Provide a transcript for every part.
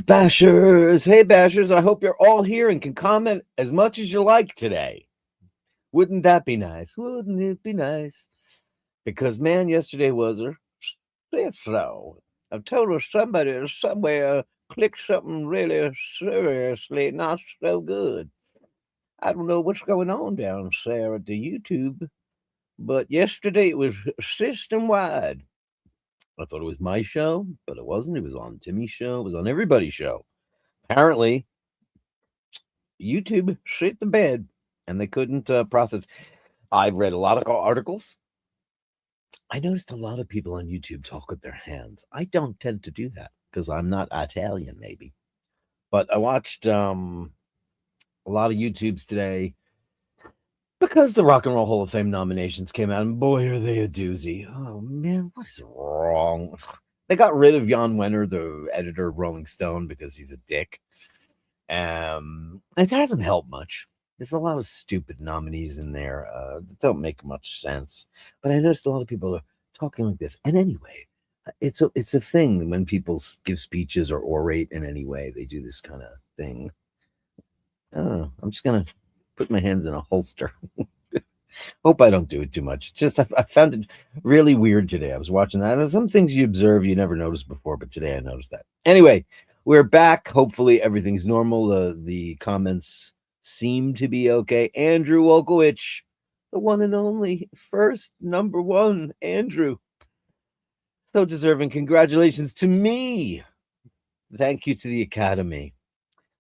Bashers. Hey, Bashers. I hope you're all here and can comment as much as you like today. Wouldn't that be nice? Wouldn't it be nice? Because, man, yesterday was a so. I told somebody somewhere clicked something really seriously not so good. I don't know what's going on down there at the YouTube, but yesterday it was system wide. I thought it was my show, but it wasn't. It was on Timmy's show. It was on everybody's show. Apparently, YouTube shit the bed, and they couldn't process. I've read a lot of articles. I noticed a lot of people on YouTube talk with their hands. I don't tend to do that because I'm not Italian, maybe. But I watched a lot of YouTubes today because the Rock and Roll Hall of Fame nominations came out, and boy, are they a doozy. Oh, man, what is wrong? They got rid of Jan Wenner, the editor of Rolling Stone, because he's a dick. It hasn't helped much. There's a lot of stupid nominees in there that don't make much sense. But I noticed a lot of people are talking like this. And anyway, it's a thing when people give speeches or orate in any way. They do this kind of thing. I don't know. I'm just going to put my hands in a holster. Hope I don't do it too much. Just I found it really weird today. I was watching that. And some things you observe you never noticed before, but today I noticed that. Anyway, we're back. Hopefully everything's normal. The comments seem to be okay. Andrew Wolkowicz, the one and only first number one, Andrew. So deserving. Congratulations to me. Thank you to the Academy.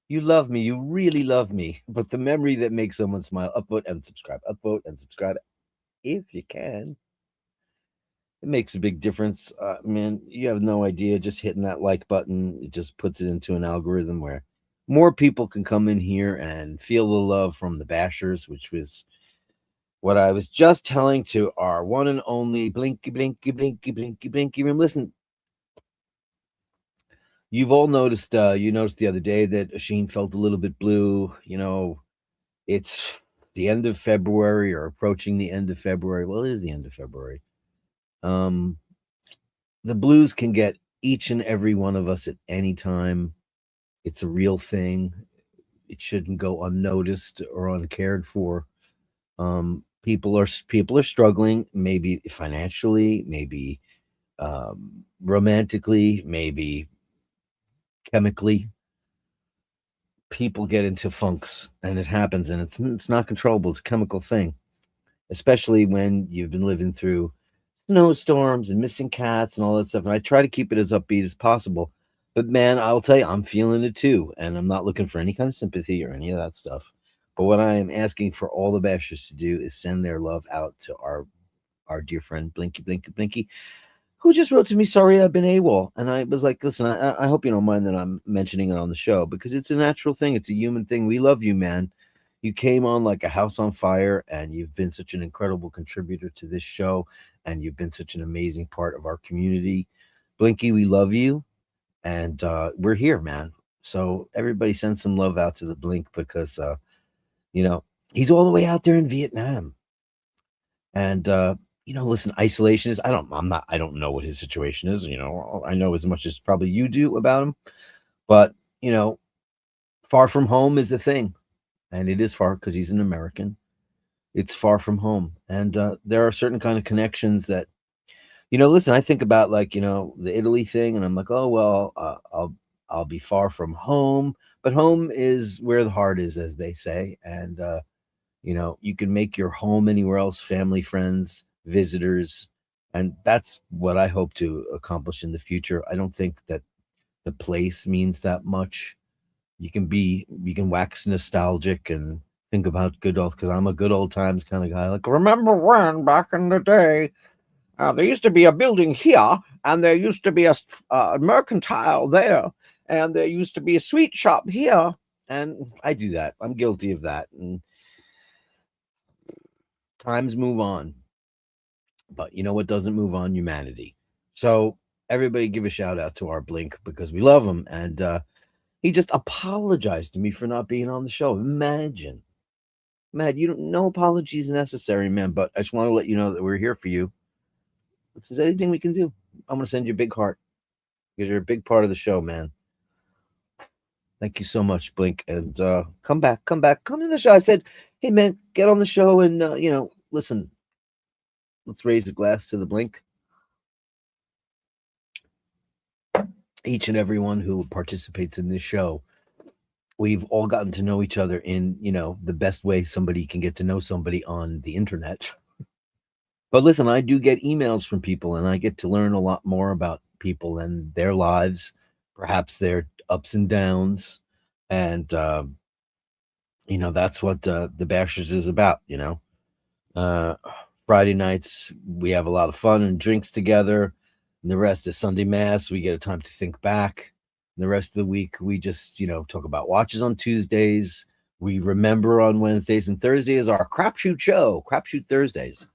You love me. You really love me. But the memory that makes someone smile, upvote and subscribe. Upvote and subscribe if you can. It makes a big difference. Man, you have no idea. Just hitting that like button, it just puts it into an algorithm where more people can come in here and feel the love from the Bashers, which was what I was just telling to our one and only Blinky room. Listen, you've all noticed, you noticed the other day that Asheen felt a little bit blue. You know, it's the end of February or approaching the end of February. Well, it is the end of February. The blues can get each and every one of us at any time. It's a real thing. It shouldn't go unnoticed or uncared for. People are struggling, maybe financially, maybe romantically, maybe chemically. People get into funks, and it happens, and it's not controllable. It's a chemical thing, especially when you've been living through snowstorms and missing cats and all that stuff. And I try to keep it as upbeat as possible. But man, I'll tell you, I'm feeling it too. And I'm not looking for any kind of sympathy or any of that stuff. But what I am asking for all the Bashers to do is send their love out to our dear friend Blinky, who just wrote to me, sorry, I've been AWOL. And I was like, listen, I hope you don't mind that I'm mentioning it on the show, because it's a natural thing. It's a human thing. We love you, man. You came on like a house on fire, and you've been such an incredible contributor to this show, and you've been such an amazing part of our community. Blinky, we love you. And we're here, man. So everybody send some love out to the Blink, because, he's all the way out there in Vietnam. And, listen, isolation is, I don't know what his situation is. I know as much as probably you do about him. But, far from home is a thing. And it is far because he's an American. It's far from home. And there are certain kind of connections that, listen, I think about the Italy thing, and I'm like, oh, well, I'll be far from home, but home is where the heart is, as they say. And, you can make your home anywhere else, family, friends, visitors. And that's what I hope to accomplish in the future. I don't think that the place means that much. You can wax nostalgic and think about good old, because I'm a good old times kind of guy. Like, remember when back in the day, there used to be a building here, and there used to be a mercantile there, and there used to be a sweet shop here. And I do that. I'm guilty of that. And times move on. But you know what doesn't move on? Humanity. So everybody give a shout out to our Blink because we love him. And he just apologized to me for not being on the show. Imagine. Matt, you don't, no apologies necessary, man. But I just want to let you know that we're here for you. If there's anything we can do, I'm going to send you a big heart because you're a big part of the show, man. Thank you so much, Blink. And come back, come to the show. I said, hey, man, get on the show and, listen, let's raise a glass to the Blink. Each and everyone who participates in this show, we've all gotten to know each other in, the best way somebody can get to know somebody on the internet. But listen, I do get emails from people and I get to learn a lot more about people and their lives, perhaps their ups and downs. And, that's what the Bashers is about, Friday nights, we have a lot of fun and drinks together. And the rest is Sunday Mass. We get a time to think back. And the rest of the week, we just, talk about watches on Tuesdays. We remember on Wednesdays, and Thursday is our crapshoot show, Crapshoot Thursdays.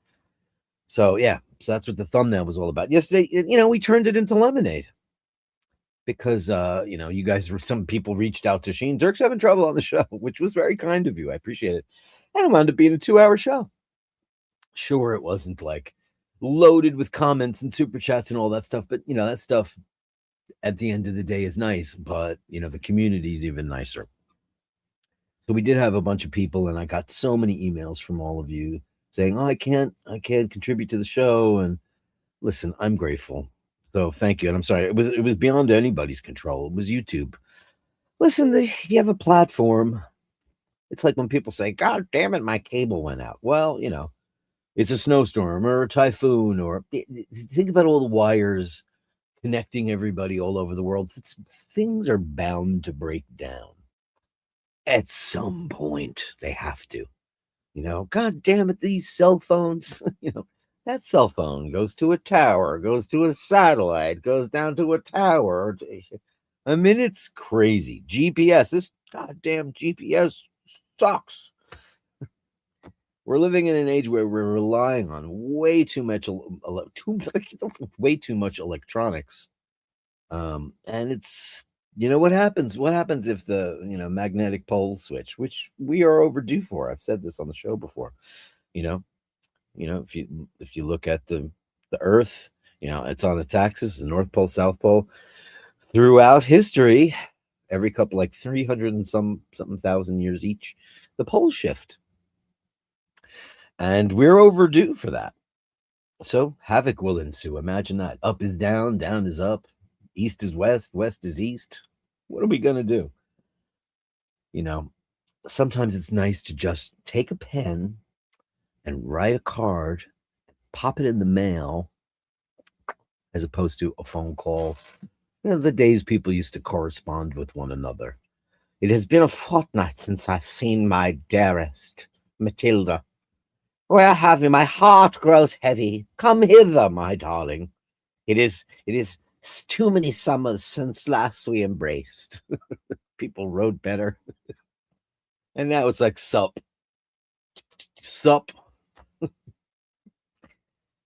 So, yeah, so that's what the thumbnail was all about. Yesterday, we turned it into lemonade because, you guys some people reached out to Sheen. Dirk's having trouble on the show, which was very kind of you. I appreciate it. And it wound up being a 2-hour show. Sure, it wasn't like loaded with comments and super chats and all that stuff, but, that stuff at the end of the day is nice, but, the community is even nicer. So we did have a bunch of people, and I got so many emails from all of you saying, oh, I can't contribute to the show. And listen, I'm grateful. So thank you. And I'm sorry, it was beyond anybody's control. It was YouTube. Listen, you have a platform. It's like when people say, God damn it, my cable went out. Well, it's a snowstorm or a typhoon, or think about all the wires connecting everybody all over the world. Things are bound to break down. At some point, they have to. God damn it, these cell phones, that cell phone goes to a tower, goes to a satellite, goes down to a tower. I mean, it's crazy. GPS, this goddamn GPS sucks. We're living in an age where we're relying on way too much electronics. And it's, what happens? What happens if the, magnetic poles switch, which we are overdue for? I've said this on the show before. If you look at the Earth, it's on its axis, the North Pole, South Pole. Throughout history, every couple, like 300 and something thousand years each, the poles shift. And we're overdue for that. So havoc will ensue. Imagine that. Up is down, down is up, east is west, west is east. What are we going to do? Sometimes it's nice to just take a pen and write a card, pop it in the mail, as opposed to a phone call. The days people used to correspond with one another. It has been a fortnight since I've seen my dearest, Matilda. Where have you? My heart grows heavy. Come hither, my darling. It is too many summers since last we embraced. People wrote better. And now it's like sup. Sup.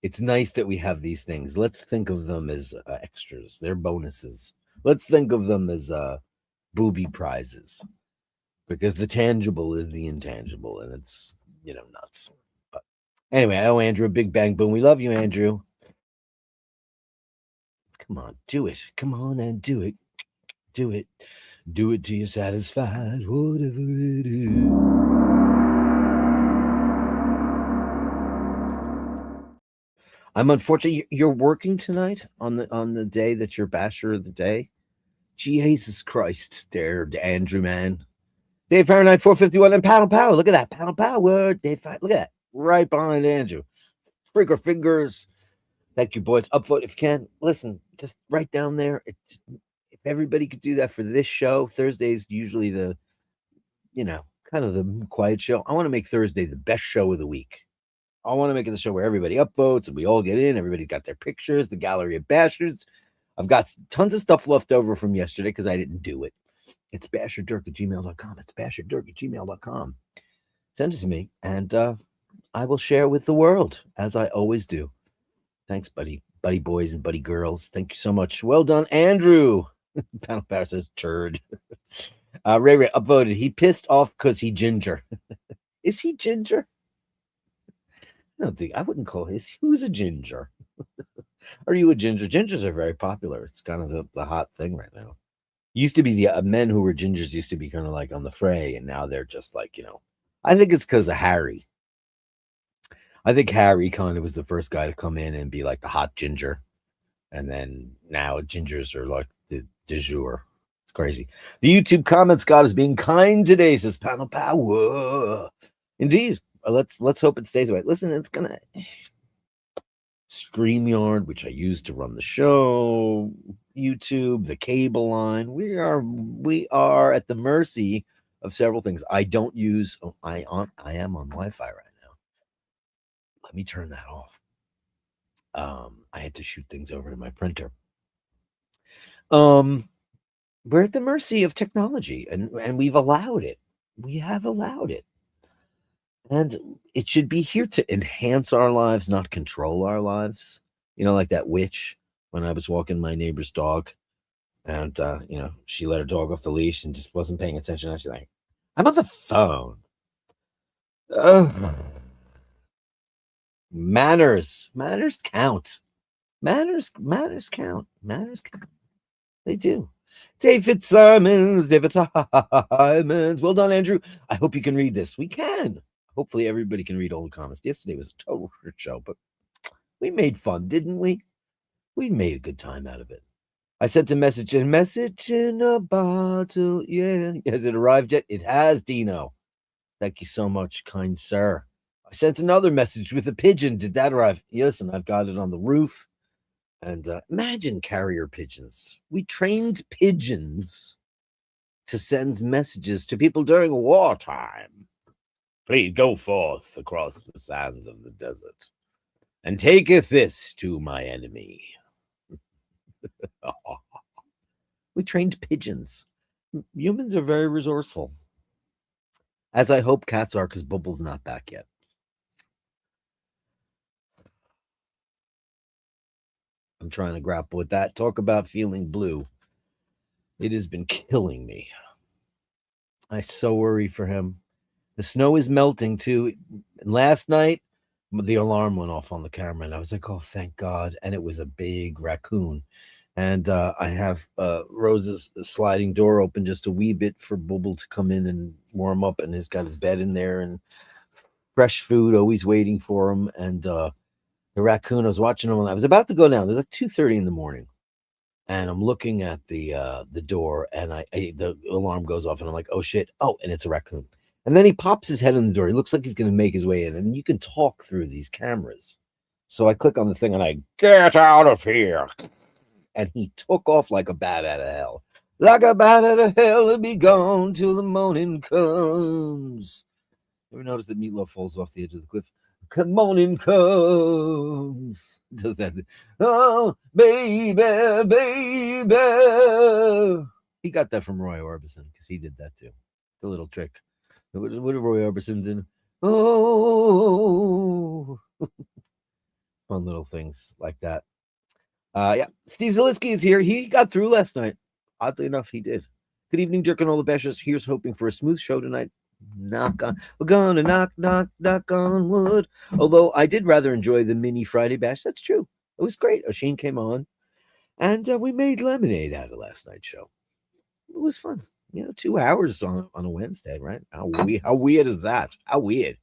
It's nice that we have these things. Let's think of them as extras. They're bonuses. Let's think of them as booby prizes. Because the tangible is the intangible. And it's, nuts. But anyway, Andrew, big bang boom. We love you, Andrew. Come on, do it. Come on and do it. Do it. Do it till you're satisfied. Whatever it is. I'm unfortunate. You're working tonight on the day that you're Basher of the Day. Jesus Christ, there, Andrew, man. Dave Fahrenheit 451 and Paddle Power. Look at that. Paddle Power. Dave, look at that. Right behind Andrew. Freaker fingers. Thank you, boys. Upvote if you can. Listen, just right down there. If everybody could do that for this show, Thursday's usually the, kind of the quiet show. I want to make Thursday the best show of the week. I want to make it the show where everybody upvotes and we all get in. Everybody's got their pictures, the Gallery of Bastards. I've got tons of stuff left over from yesterday because I didn't do it. It's basherdirk@gmail.com. It's basherdirk@gmail.com. Send it to me, and I will share with the world, as I always do. Thanks, buddy boys and buddy girls. Thank you so much. Well done, Andrew. Panel Power says turd. Ray upvoted. He pissed off because he ginger. Is he ginger? I wouldn't call him. Who's a ginger? Are you a ginger? Gingers are very popular. It's kind of the hot thing right now. Used to be the men who were gingers used to be kind of like on the fray, and now they're just like, I think it's because of Harry. I think Harry kind of was the first guy to come in and be like the hot ginger. And then now gingers are like the du jour. It's crazy. The YouTube comments God is being kind today, says Panel Power. Indeed. Let's hope it stays away. Listen, it's gonna StreamYard, which I use to run the show, YouTube, the cable line. We are at the mercy of several things. I don't use. I am on Wi-Fi right now. Let me turn that off. I had to shoot things over to my printer. We're at the mercy of technology, and we've allowed it. We have allowed it. And it should be here to enhance our lives, not control our lives. Like that witch when I was walking my neighbor's dog, and she let her dog off the leash and just wasn't paying attention. I was like, I'm on the phone. Manners count. Manners count. They do. David Simons. Well done, Andrew. I hope you can read this. We can. Hopefully everybody can read all the comments. Yesterday was a total shit show, but we made fun, didn't we? We made a good time out of it. I sent a message in a bottle. Yeah. Has it arrived yet? It has, Dino. Thank you so much, kind sir. I sent another message with a pigeon. Did that arrive? Listen, I've got it on the roof. And imagine carrier pigeons. We trained pigeons to send messages to people during wartime. Please go forth across the sands of the desert, and taketh this to my enemy. We trained pigeons. Humans are very resourceful. As I hope cats are, because Bubble's not back yet. I'm trying to grapple with that. Talk about feeling blue. It has been killing me. I so worry for him. The snow is melting too. Last night, the alarm went off on the camera, and I was like, "Oh, thank God!" And it was a big raccoon. And I have Rose's sliding door open just a wee bit for Bubble to come in and warm up, and he's got his bed in there and fresh food always waiting for him. And the raccoon, I was watching him. I was about to go down. It was like 2:30 in the morning, and I'm looking at the door, and the alarm goes off, and I'm like, "Oh shit!" Oh, and it's a raccoon. And then he pops his head in the door. He looks like he's going to make his way in. And you can talk through these cameras. So I click on the thing and I get out of here. And he took off like a bat out of hell. Like a bat out of hell, and be gone till the morning comes. Ever notice that Meatloaf falls off the edge of the cliff? Morning comes. Does that? Oh, baby, baby. He got that from Roy Orbison because he did that too. The little trick. What did Roy Orbison do? Oh, fun little things like that. Yeah, Steve Zielinski is here. He got through last night. Oddly enough, he did. Good evening, Dirk and all the bashers. Here's hoping for a smooth show tonight. We're gonna knock on wood. Although I did rather enjoy the mini Friday bash. That's true. It was great. Oisin came on, and we made lemonade out of last night's show. It was fun. 2 hours on a Wednesday, right? How weird is that? How weird.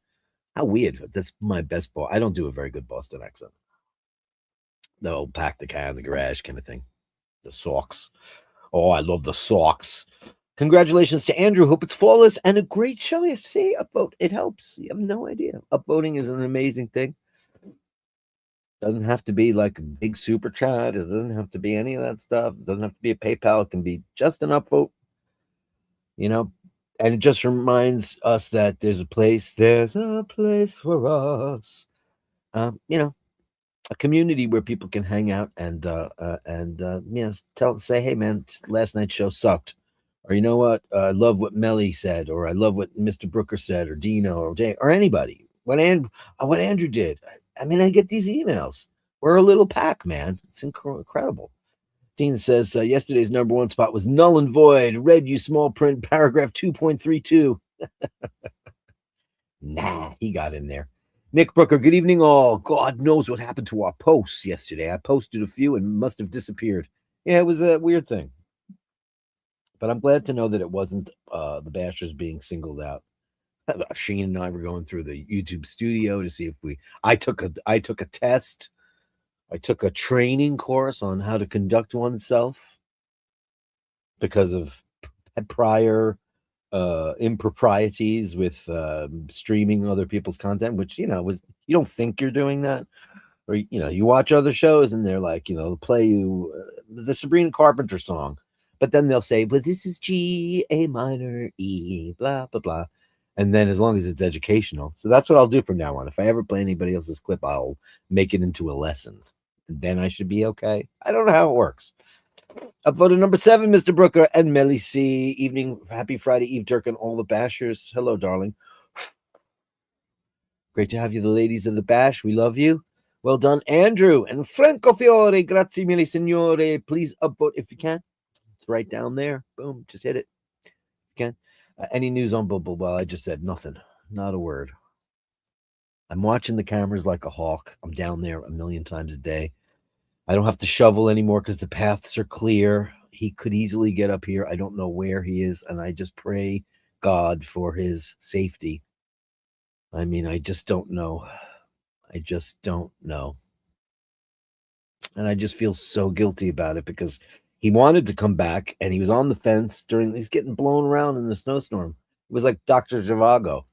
That's my best I don't do a very good Boston accent. They'll pack the car in the garage kind of thing. The socks. Oh, I love the socks. Congratulations to Andrew. Hope it's flawless and a great show. You see, upvote. It helps. You have no idea. Upvoting is an amazing thing. Doesn't have to be like a big super chat. It doesn't have to be any of that stuff. It doesn't have to be a PayPal. It can be just an upvote. And it just reminds us that there's a place for us. You know, a community where people can hang out and you know, say, hey man, last night's show sucked, or you know what, I love what Melly said, or I love what Mr. Brooker said, or Dino, or Jay, or anybody. What Andrew did. I mean, I get these emails. We're a little pack, man. It's incredible. Dean says yesterday's number one spot was null and void. Read you small print paragraph 2.32. Nah, he got in there. Nick Brooker, good evening all. God knows what happened to our posts yesterday. I posted a few and must have disappeared. Yeah, it was a weird thing. But I'm glad to know that it wasn't the Bashers being singled out. Sheen and I were going through the YouTube studio to see if I took a test. I took a training course on how to conduct oneself because of prior improprieties with streaming other people's content, which you don't think you're doing that, or you watch other shows and they're like, they'll play you the Sabrina Carpenter song, but then they'll say, well, this is G, A minor, E, blah blah blah, and then as long as it's educational. So that's what I'll do from now on. If I ever play anybody else's clip, I'll make it into a lesson, and then I should be okay. I don't know how it works. Upvoted number 7, Mr. Brooker and Melly C. Evening, happy Friday Eve, Dirk, and all the Bashers. Hello, darling. Great to have you, the ladies of the Bash. We love you. Well done, Andrew and Franco Fiore. Grazie mille, signore. Please upvote if you can. It's right down there. Boom, just hit it. If you can. Any news on Bubble? Well, I just said nothing. Not a word. I'm watching the cameras like a hawk. I'm down there a million times a day. I don't have to shovel anymore because the paths are clear. He could easily get up here. I don't know where he is, and I just pray God for his safety. I mean, I just don't know. I just don't know. And I just feel so guilty about it because he wanted to come back, and he was on the fence he's getting blown around in the snowstorm. It was like Dr. Zhivago.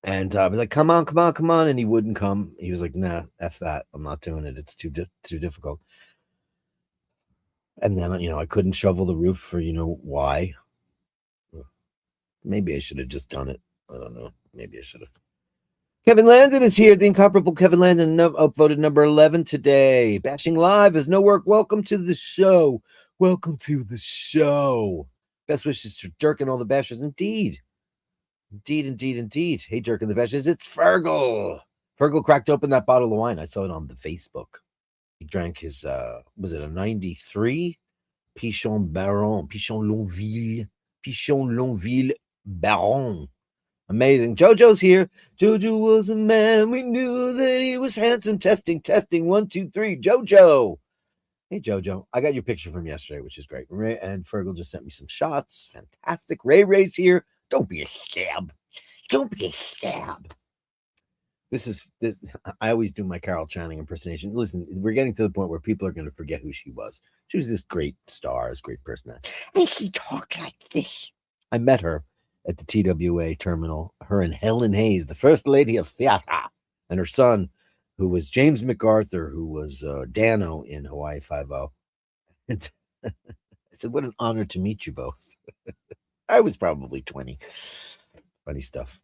And I was like, come on, come on, come on. And he wouldn't come. He was like, nah, F that. I'm not doing it. It's too difficult. And then, I couldn't shovel the roof for, why. Maybe I should have just done it. I don't know. Maybe I should have. Kevin Landon is here. The incomparable Kevin Landon, upvoted number 11 today. Bashing Live is no work. Welcome to the show. Welcome to the show. Best wishes to Dirk and all the Bashers. Indeed. Indeed. Hey, Dirk and the Bashers. It's Fergal. Fergal cracked open that bottle of wine. I saw it on the Facebook. He drank his, was it a 93? Pichon Longueville Baron. Amazing. JoJo's here. JoJo was a man. We knew that he was handsome. Testing. 1, 2, 3. JoJo. Hey, JoJo. I got your picture from yesterday, which is great. Ray and Fergal just sent me some shots. Fantastic. Ray's here. Don't be a scab. This. I always do my Carol Channing impersonation. Listen, we're getting to the point where people are going to forget who she was. She was this great star, this great personality. And she talked like this. I met her at the TWA terminal, her and Helen Hayes, the first lady of theater, and her son, who was James MacArthur, who was Dano in Hawaii Five-0. And I said, what an honor to meet you both. I was probably 20. Funny stuff.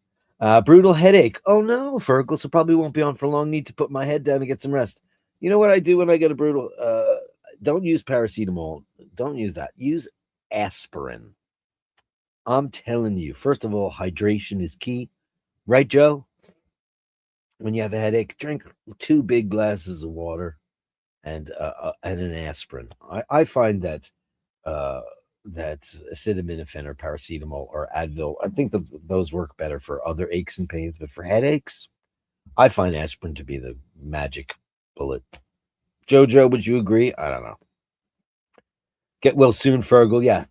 Brutal headache. Oh no, Fergal, so probably won't be on for long. Need to put my head down and get some rest. You know what I do when I get a brutal? Don't use paracetamol. Don't use that. Use aspirin. I'm telling you, first of all, hydration is key. Right, Joe? When you have a headache, drink 2 big glasses of water and an aspirin. I find that acetaminophen or paracetamol or Advil, I think those work better for other aches and pains, but for headaches, I find aspirin to be the magic bullet. Jojo, would you agree? I don't know. Get well soon, Fergal. Yeah.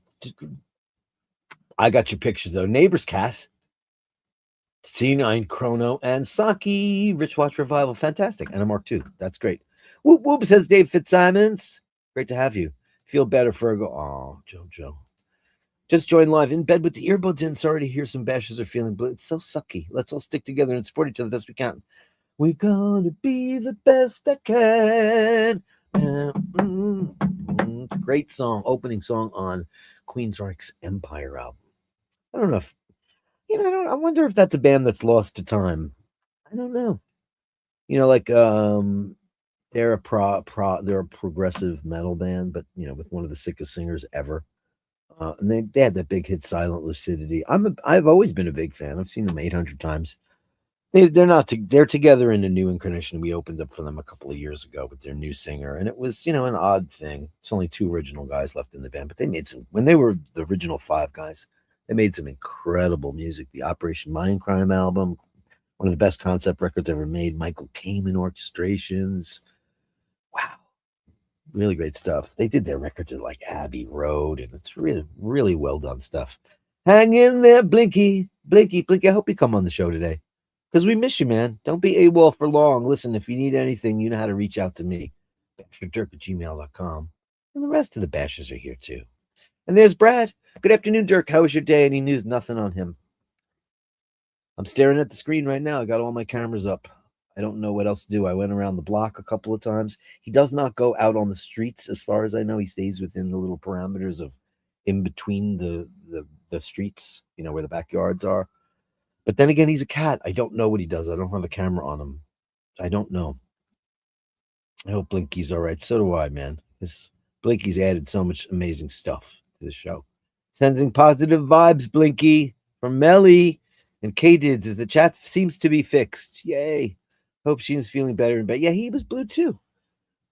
I got your pictures, though. Neighbor's Cat, C9 Chrono, and Saki, Rich Watch Revival. Fantastic. And a Mark II. That's great. Whoop, whoop, says Dave Fitzsimons. Great to have you. Feel better, Fergal. Oh, Jojo. Just joined live in bed with the earbuds in. Sorry to hear some Bashers are feeling blue. It's so sucky. Let's all stick together and support each other the best we can. We're gonna be the best that can. Great song, opening song on Queensryche's Empire album. I don't know if I wonder if that's a band that's lost to time. I don't know. Like they're they're a progressive metal band, but with one of the sickest singers ever. And they had that big hit Silent Lucidity. I've always been a big fan. I've seen them 800 times. They're together in a new incarnation. We opened up for them a couple of years ago with their new singer, and it was an odd thing. It's only two original guys left in the band, but they made some when they were the original five guys. They made some incredible music. The Operation Mindcrime album, one of the best concept records ever made. Michael Kamen orchestrations. Wow, really great stuff. They did their records at like Abbey Road, and it's really, really well done stuff. Hang in there, Blinky, Blinky, Blinky. I hope you come on the show today because we miss you, man. Don't be AWOL for long. Listen, if you need anything, you know how to reach out to me. Basherdirk@gmail.com. And the rest of the bashers are here too. And there's Brad. Good afternoon, Dirk. How was your day? Any news? Nothing on him. I'm staring at the screen right now. I got all my cameras up. I don't know what else to do. I went around the block a couple of times. He does not go out on the streets, as far as I know. He stays within the little parameters of in between the streets, where the backyards are. But then again, he's a cat. I don't know what he does. I don't have a camera on him. I don't know. I hope Blinky's all right. So do I, man. Because Blinky's added so much amazing stuff to the show. Sending positive vibes, Blinky, from Melly and K-Dids as the chat seems to be fixed. Yay. Hope she's feeling better. But yeah, he was blue too.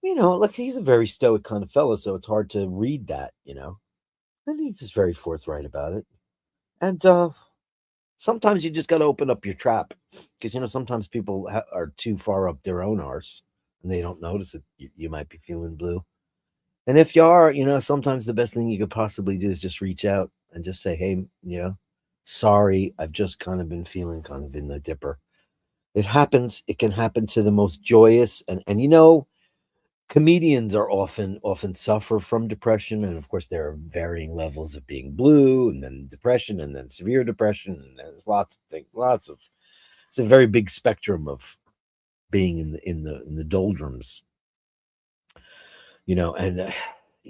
Look, he's a very stoic kind of fella, so it's hard to read that, And he was very forthright about it. And sometimes you just got to open up your trap because, sometimes people are too far up their own arse and they don't notice that you might be feeling blue. And if you are, sometimes the best thing you could possibly do is just reach out and just say, hey, sorry, I've just kind of been feeling kind of in the dipper. It happens. It can happen to the most joyous. And comedians are often suffer from depression. And of course, there are varying levels of being blue and then depression and then severe depression. And there's it's a very big spectrum of being in the doldrums. And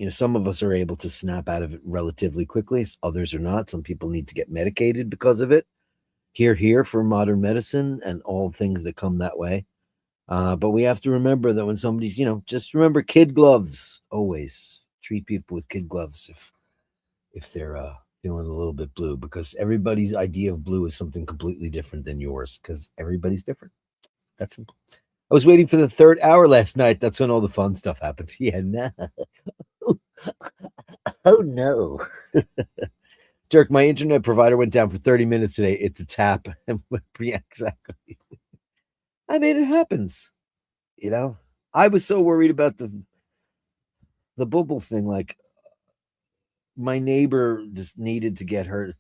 some of us are able to snap out of it relatively quickly. Others are not. Some people need to get medicated because of it. Here for modern medicine and all things that come that way. But we have to remember that when somebody's, just remember kid gloves. Always treat people with kid gloves if they're feeling a little bit blue, because everybody's idea of blue is something completely different than yours because everybody's different. That's simple. I was waiting for the third hour last night. That's when all the fun stuff happens. Yeah, no. Oh, no. Dirk, my internet provider went down for 30 minutes today. It's a tap. Yeah, exactly. I mean, it happens. I was so worried about the bubble thing. Like, my neighbor just needed to get her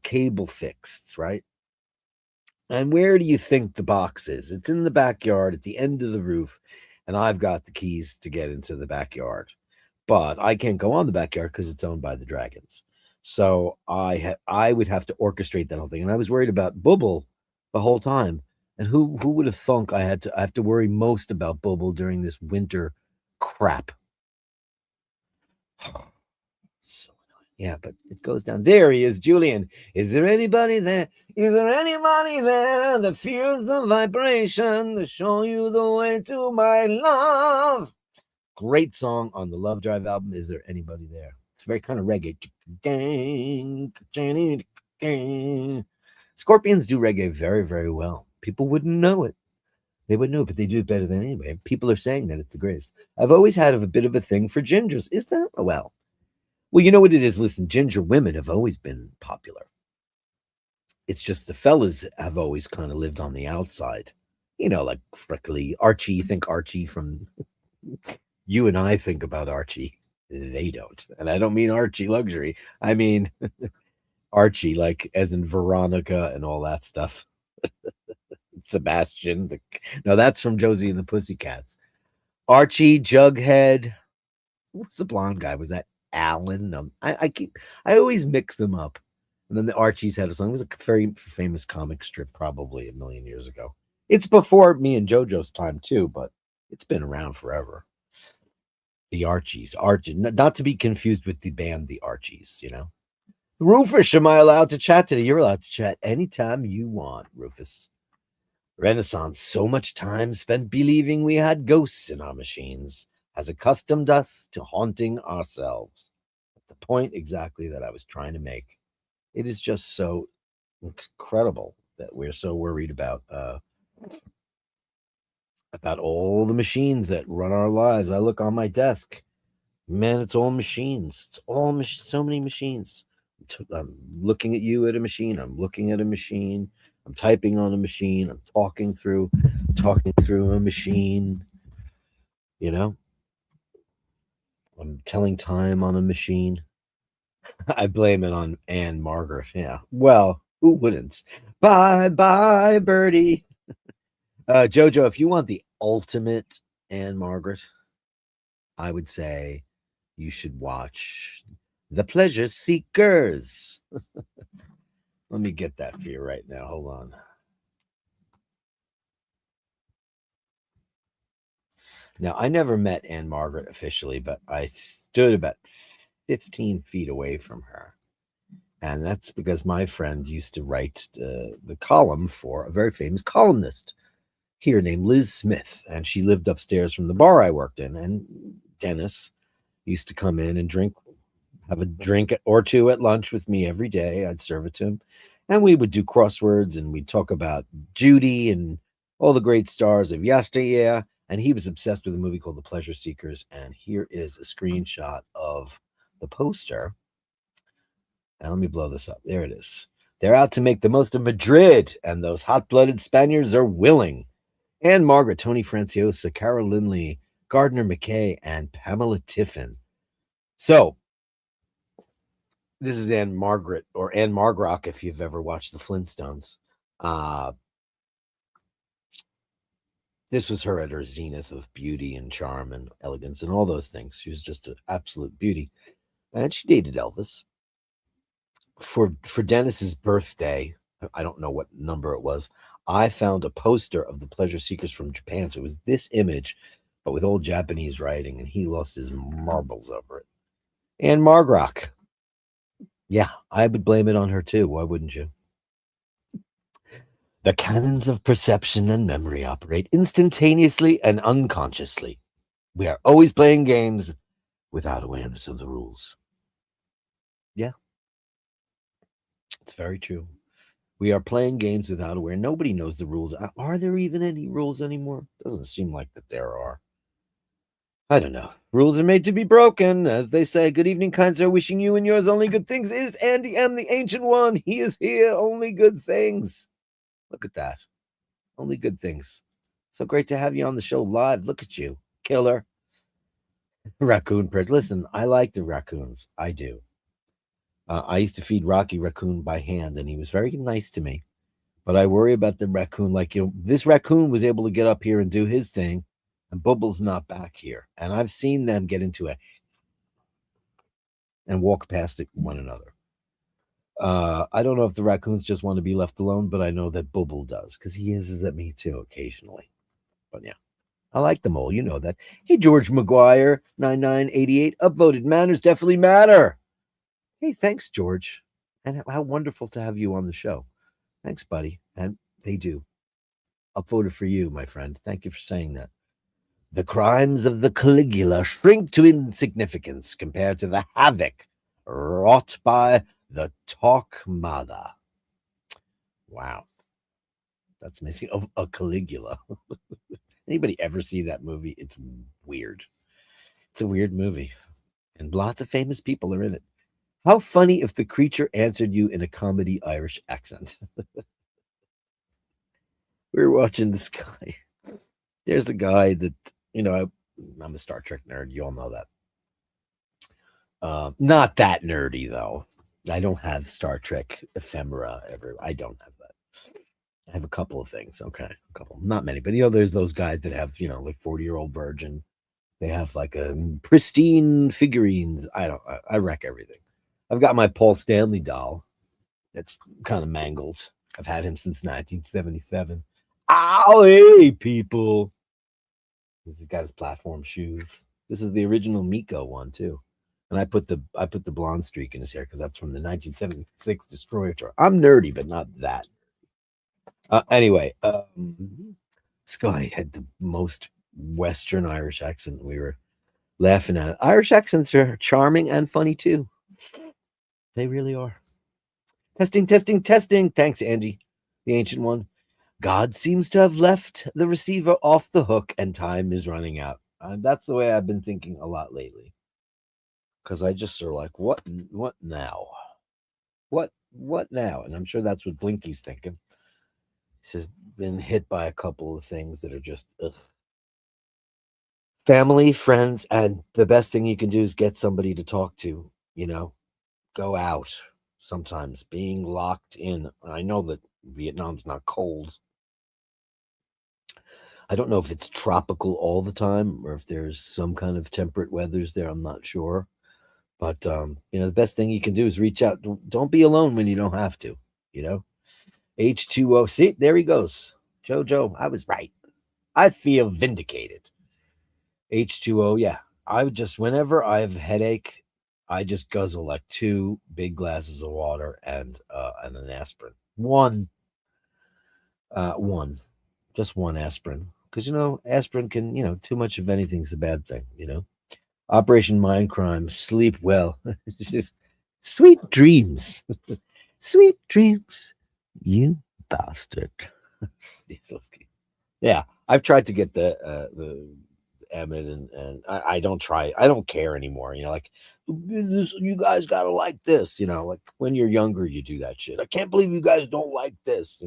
cable fixed, right? And where do you think the box is? It's in the backyard at the end of the roof, and I've got the keys to get into the backyard. But I can't go on the backyard because it's owned by the Dragons. So I would have to orchestrate that whole thing. And I was worried about Bubble the whole time. And who would have thunk I have to worry most about Bubble during this winter crap? So annoying. Yeah, but it goes down. There he is, Julian. Is there anybody there? Is there anybody there that feels the vibration to show you the way to my love? Great song on the Love Drive album. Is there anybody there? It's very kind of reggae. Scorpions do reggae very, very well. People wouldn't know it. They wouldn't know it, but they do it better than anybody. People are saying that it's the greatest. I've always had a bit of a thing for gingers. Is that? Well, you know what it is. Listen, ginger women have always been popular. It's just the fellas have always kind of lived on the outside. Like freckly Archie. You think Archie from... You and I think about Archie. They don't. And I don't mean Archie luxury. I mean Archie, like as in Veronica and all that stuff. Sebastian. No, that's from Josie and the Pussycats. Archie, Jughead. What's the blonde guy? Was that Alan? I always mix them up. And then the Archies had a song. It was a very famous comic strip probably a million years ago. It's before me and JoJo's time too, but it's been around forever. The Archies, not to be confused with the band The Archies, Rufus, am I allowed to chat today? You're allowed to chat anytime you want, Rufus. Renaissance, so much time spent believing we had ghosts in our machines has accustomed us to haunting ourselves. The point exactly that I was trying to make. It is just so incredible that we're so worried about all the machines that run our lives. I look on my desk, man, it's all machines. It's all so many machines. I'm looking at you at a machine. I'm looking at a machine. I'm typing on a machine. I'm talking through a machine. You know, I'm telling time on a machine. I blame it on Anne Margaret. Yeah. Well, who wouldn't? Bye bye, Birdie. Jojo, if you want the ultimate Anne Margaret, I would say you should watch The Pleasure Seekers. Let me get that for you right now. Hold on. Now, I never met Anne Margaret officially, but I stood about 15 feet away from her. And that's because my friend used to write the column for a very famous columnist here named Liz Smith. And she lived upstairs from the bar I worked in. And Dennis used to come in and have a drink or two at lunch with me every day. I'd serve it to him. And we would do crosswords and we'd talk about Judy and all the great stars of yesteryear. And he was obsessed with a movie called The Pleasure Seekers. And here is a screenshot of the poster. Now, let me blow this up. There it is. They're out to make the most of Madrid, and those hot-blooded Spaniards are willing. Anne Margaret, Tony Franciosa, Carol Lindley, Gardner McKay, and Pamela Tiffin. So, this is Anne Margaret, or Anne Margrock, if you've ever watched the Flintstones. This was her at her zenith of beauty and charm and elegance and all those things. She was just an absolute beauty. And she dated Elvis. For Dennis's birthday, I don't know what number it was, I found a poster of the Pleasure Seekers from Japan. So it was this image, but with old Japanese writing, and he lost his marbles over it. Anne Margrock. Yeah, I would blame it on her too. Why wouldn't you? The canons of perception and memory operate instantaneously and unconsciously. We are always playing games without awareness of the rules. Yeah. It's very true. We are playing games without awareness. Nobody knows the rules. Are there even any rules anymore? Doesn't seem like that there are. I don't know. Rules are made to be broken, as they say. Good evening, kind sir. Wishing you and yours only good things. Is Andy M, the Ancient One. He is here. Only good things. Look at that. Only good things. So great to have you on the show live. Look at you. Killer. Raccoon Pridge. Listen, I like the raccoons. I do. I used to feed Rocky Raccoon by hand, and he was very nice to me. But I worry about the raccoon. Like, this raccoon was able to get up here and do his thing, and Bubble's not back here. And I've seen them get into it and walk past it one another. I don't know if the raccoons just want to be left alone, but I know that Bubble does, because he hisses at me too occasionally. But yeah, I like them all. You know that. Hey, George McGuire, 9988, upvoted. Manners definitely matter. Hey, thanks, George. And how wonderful to have you on the show. Thanks, buddy. And they do. Upvoted for you, my friend. Thank you for saying that. The crimes of the Caligula shrink to insignificance compared to the havoc wrought by the Torquemada. Wow. That's amazing. Of a Caligula. Anybody ever see that movie? It's weird. It's a weird movie. And lots of famous people are in it. How funny if the creature answered you in a comedy Irish accent. We were watching this guy. There's a guy that, I'm a Star Trek nerd. You all know that. Not that nerdy, though. I don't have Star Trek ephemera ever. I don't have that. I have a couple of things. Okay. A couple. Not many. But, there's those guys that have, like 40-year-old virgin. They have like a pristine figurines. I wreck everything. I've got my Paul Stanley doll that's kind of mangled. I've had him since 1977. Ow, hey, people. He's got his platform shoes. This is the original Miko one, too. And I put the blonde streak in his hair because that's from the 1976 Destroyer tour. I'm nerdy, but not that. Anyway, this guy had the most Western Irish accent. We were laughing at it. Irish accents are charming and funny too. They really are. Testing, testing, testing. Thanks, Angie, the ancient one. God seems to have left the receiver off the hook and time is running out. That's the way I've been thinking a lot lately. Because I just are like, what now? What now? And I'm sure that's what Blinky's thinking. He's been hit by a couple of things that are just ugh. Family, friends, and the best thing you can do is get somebody to talk to, go out sometimes. Being locked in. I know that Vietnam's not cold. I don't know if it's tropical all the time or if there's some kind of temperate weathers there. I'm not sure. But, the best thing you can do is reach out. Don't be alone when you don't have to, H2O. See, there he goes. Jojo, I was right. I feel vindicated. H2O, yeah. I would just, whenever I have a headache, I just guzzle like 2 big glasses of water and an aspirin. One. Just one aspirin. Because, aspirin can, too much of anything's a bad thing, Operation Mindcrime, sleep well. Just sweet dreams. Sweet dreams, you bastard. Yeah, I've tried to get the Emmett and I don't try. I don't care anymore. Like you guys gotta like this. Like when you're younger, you do that shit. I can't believe you guys don't like this.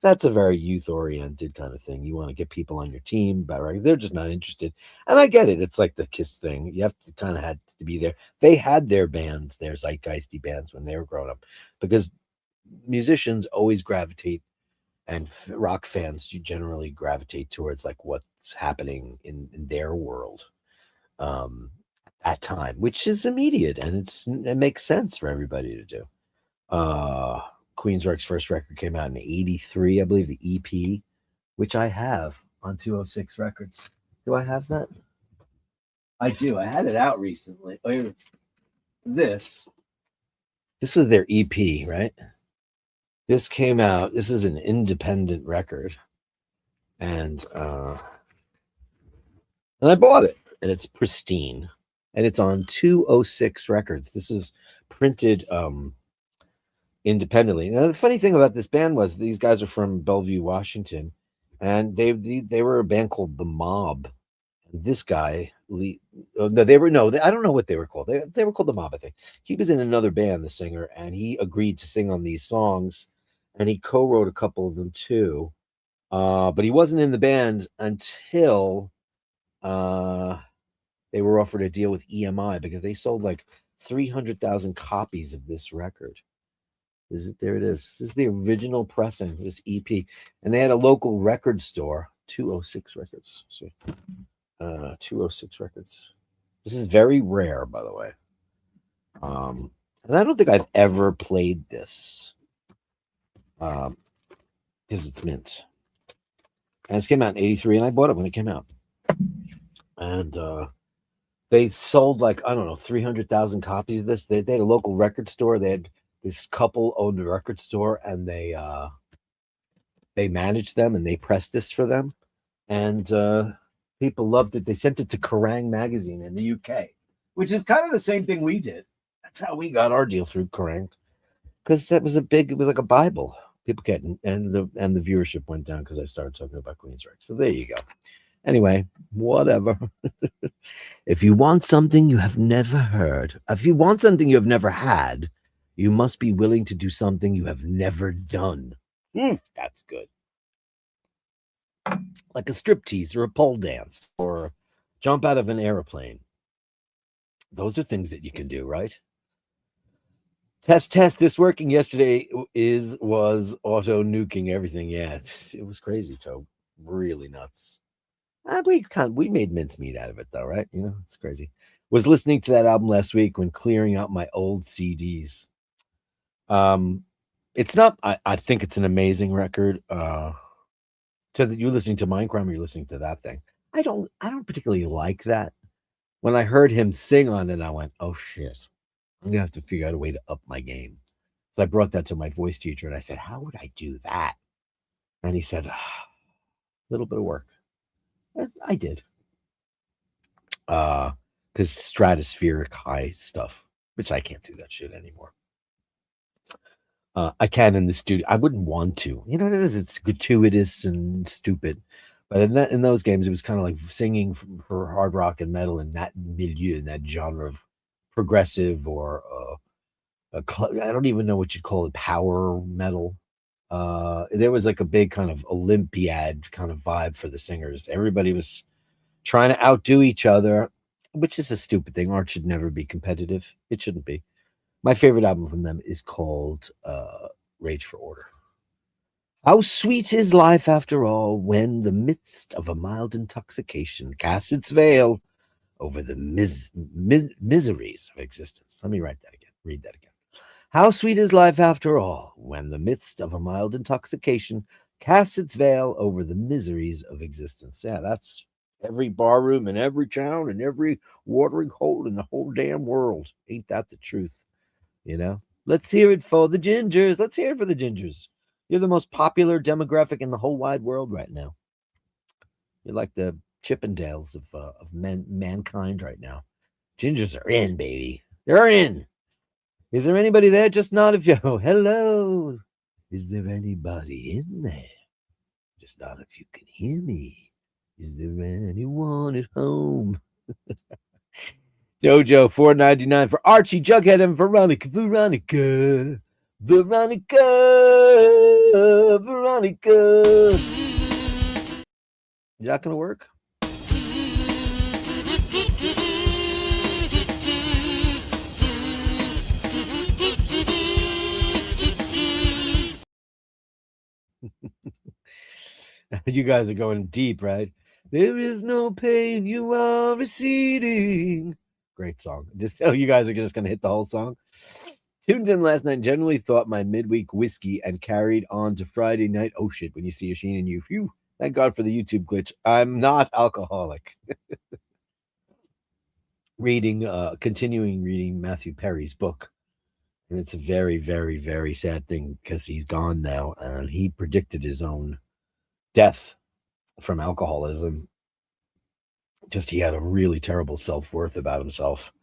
That's a very youth-oriented kind of thing. You want to get people on your team, but right, they're just not interested. And I get it. It's like the Kiss thing. You have to kind of had to be there. They had their bands, their zeitgeisty bands when they were growing up, because musicians always gravitate, and rock fans generally gravitate towards like what's happening in their world at that time, which is immediate, and it makes sense for everybody to do. Queensryche's first record came out in '83, I believe, the EP, which I have on 206 Records. Do I have that? I do. I had it out recently. Oh, this was their EP, right? This came out. This is an independent record, and I bought it, and it's pristine, and it's on 206 Records. This was printed independently. Now, the funny thing about this band was these guys are from Bellevue, Washington, and they were a band called The Mob. This guy, I don't know what they were called. They were called The Mob, I think. He was in another band, the singer, and he agreed to sing on these songs, and he co-wrote a couple of them too. But he wasn't in the band until they were offered a deal with EMI because they sold like 300,000 copies of this record. There it is. This is the original pressing, this EP. And they had a local record store, 206 Records. So, 206 Records. This is very rare, by the way. And I don't think I've ever played this. Because it's mint. And this came out in '83, and I bought it when it came out. And they sold like, I don't know, 300,000 copies of this. They had a local record store. They had this couple owned a record store, and they managed them, and they pressed this for them. And people loved it. They sent it to Kerrang magazine in the UK, which is kind of the same thing we did. That's how we got our deal through Kerrang, because it was like a Bible. People get, and the viewership went down because I started talking about Queensryche. So there you go. Anyway, whatever. If you want something you have never heard, if you want something you have never had, you must be willing to do something you have never done. That's good. Like a striptease or a pole dance or jump out of an airplane. Those are things that you can do, right? Test. This working yesterday was auto nuking everything. Yeah, it was crazy, Tobe. Really nuts. We made mincemeat out of it, though, right? It's crazy. Was listening to that album last week when clearing out my old CDs. It's not. I think it's an amazing record. You're listening to Mindcrime, or you're listening to that thing. I don't particularly like that when I heard him sing on it, I went, "Oh shit, I'm gonna have to figure out a way to up my game." So I brought that to my voice teacher, and I said, "How would I do that?" And he said, "A little bit of work." And I did, because stratospheric high stuff, which I can't do that shit anymore. I can in the studio. I wouldn't want to. You know what it is? It's gratuitous and stupid. But in those games, it was kind of like singing for hard rock and metal in that milieu, in that genre of progressive or I don't even know what you call it, power metal. There was like a big kind of Olympiad kind of vibe for the singers. Everybody was trying to outdo each other, which is a stupid thing. Art should never be competitive. It shouldn't be. My favorite album from them is called Rage for Order. How sweet is life after all, when the midst of a mild intoxication casts its veil over the miseries of existence. Let me write that again. Read that again. How sweet is life after all, when the midst of a mild intoxication casts its veil over the miseries of existence. Yeah, that's every barroom in every town and every watering hole in the whole damn world. Ain't that the truth? You know? Let's hear it for the gingers. Let's hear it for the gingers. You're the most popular demographic in the whole wide world right now. You're like the Chippendales of mankind right now. Gingers are in, baby. They're in. Is there anybody there? Just nod if you. Oh, hello. Is there anybody in there? Just nod if you can hear me. Is there anyone at home? Jojo, $4.99 for Archie, Jughead, and Veronica. Veronica. Is that gonna work? You guys are going deep, right? There is no pain, you are receding. Great song. Just you guys are just gonna hit the whole song. Tuned in last night, generally thought my midweek whiskey and carried on to Friday night. Oh shit, when you see a Sheen and you, phew, thank God for the YouTube glitch. I'm not alcoholic. Continuing reading Matthew Perry's book. And it's a very, very, very sad thing because he's gone now and he predicted his own death from alcoholism. Just he had a really terrible self-worth about himself.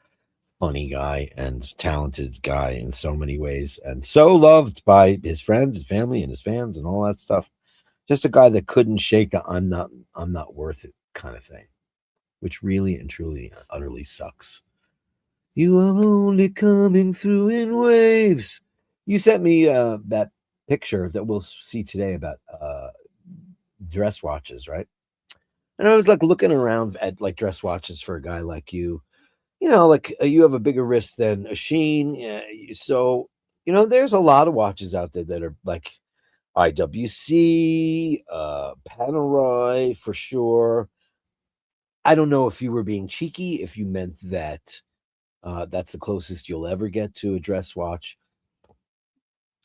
Funny guy and talented guy in so many ways, and so loved by his friends, his family, and his fans, and all that stuff. Just a guy that couldn't shake the I'm not worth it kind of thing, which really and truly utterly sucks. You are only coming through in waves. You sent me that picture that we'll see today about dress watches, right? And I was like looking around at like dress watches for a guy like you. You know, like you have a bigger wrist than a Sheen. Yeah, so, there's a lot of watches out there that are like IWC, Panerai for sure. I don't know if you were being cheeky, if you meant that that's the closest you'll ever get to a dress watch.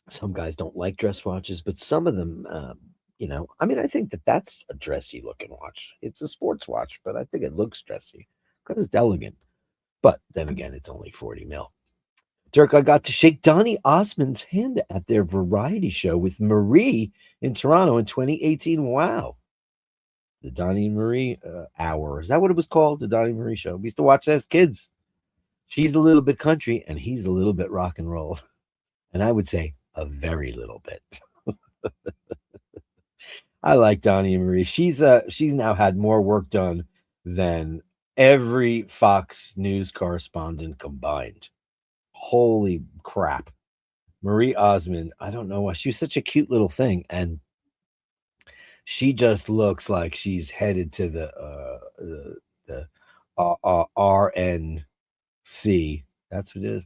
Some guys don't like dress watches, but some of them, I mean, I think that that's a dressy looking watch. It's a sports watch, but I think it looks dressy because it's elegant. But then again, it's only 40 mil. Dirk, I got to shake Donny Osmond's hand at their variety show with Marie in Toronto in 2018. Wow. The Donny and Marie hour. Is that what it was called? The Donny and Marie show. We used to watch that as kids. She's a little bit country and he's a little bit rock and roll. And I would say a very little bit. I like Donny and Marie. She's now had more work done than every Fox News correspondent combined. Holy crap. Marie Osmond, I don't know why. She's such a cute little thing. And she just looks like she's headed to the RNC. That's what it is.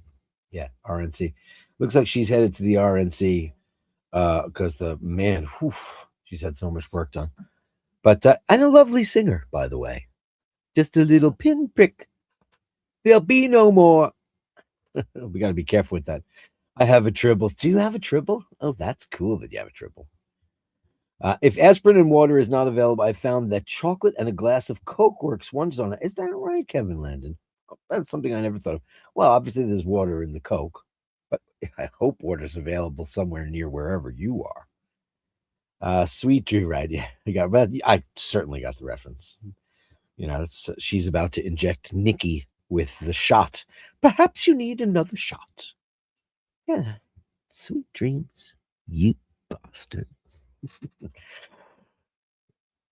Yeah, RNC. Looks like she's headed to the RNC because she's had so much work done. But and a lovely singer, by the way. Just a little pinprick. There'll be no more. We got to be careful with that. I have a tribble. Do you have a tribble? Oh, that's cool that you have a tribble. If aspirin and water is not available, I found that chocolate and a glass of Coke works wonders on it. Is that right, Kevin Landon? That's something I never thought of. Well, obviously there's water in the Coke, but I hope water's available somewhere near wherever you are. Sweet Drew, right? Yeah, I certainly got the reference. She's about to inject Nikki with the shot. Perhaps you need another shot. Yeah, sweet dreams, you bastard.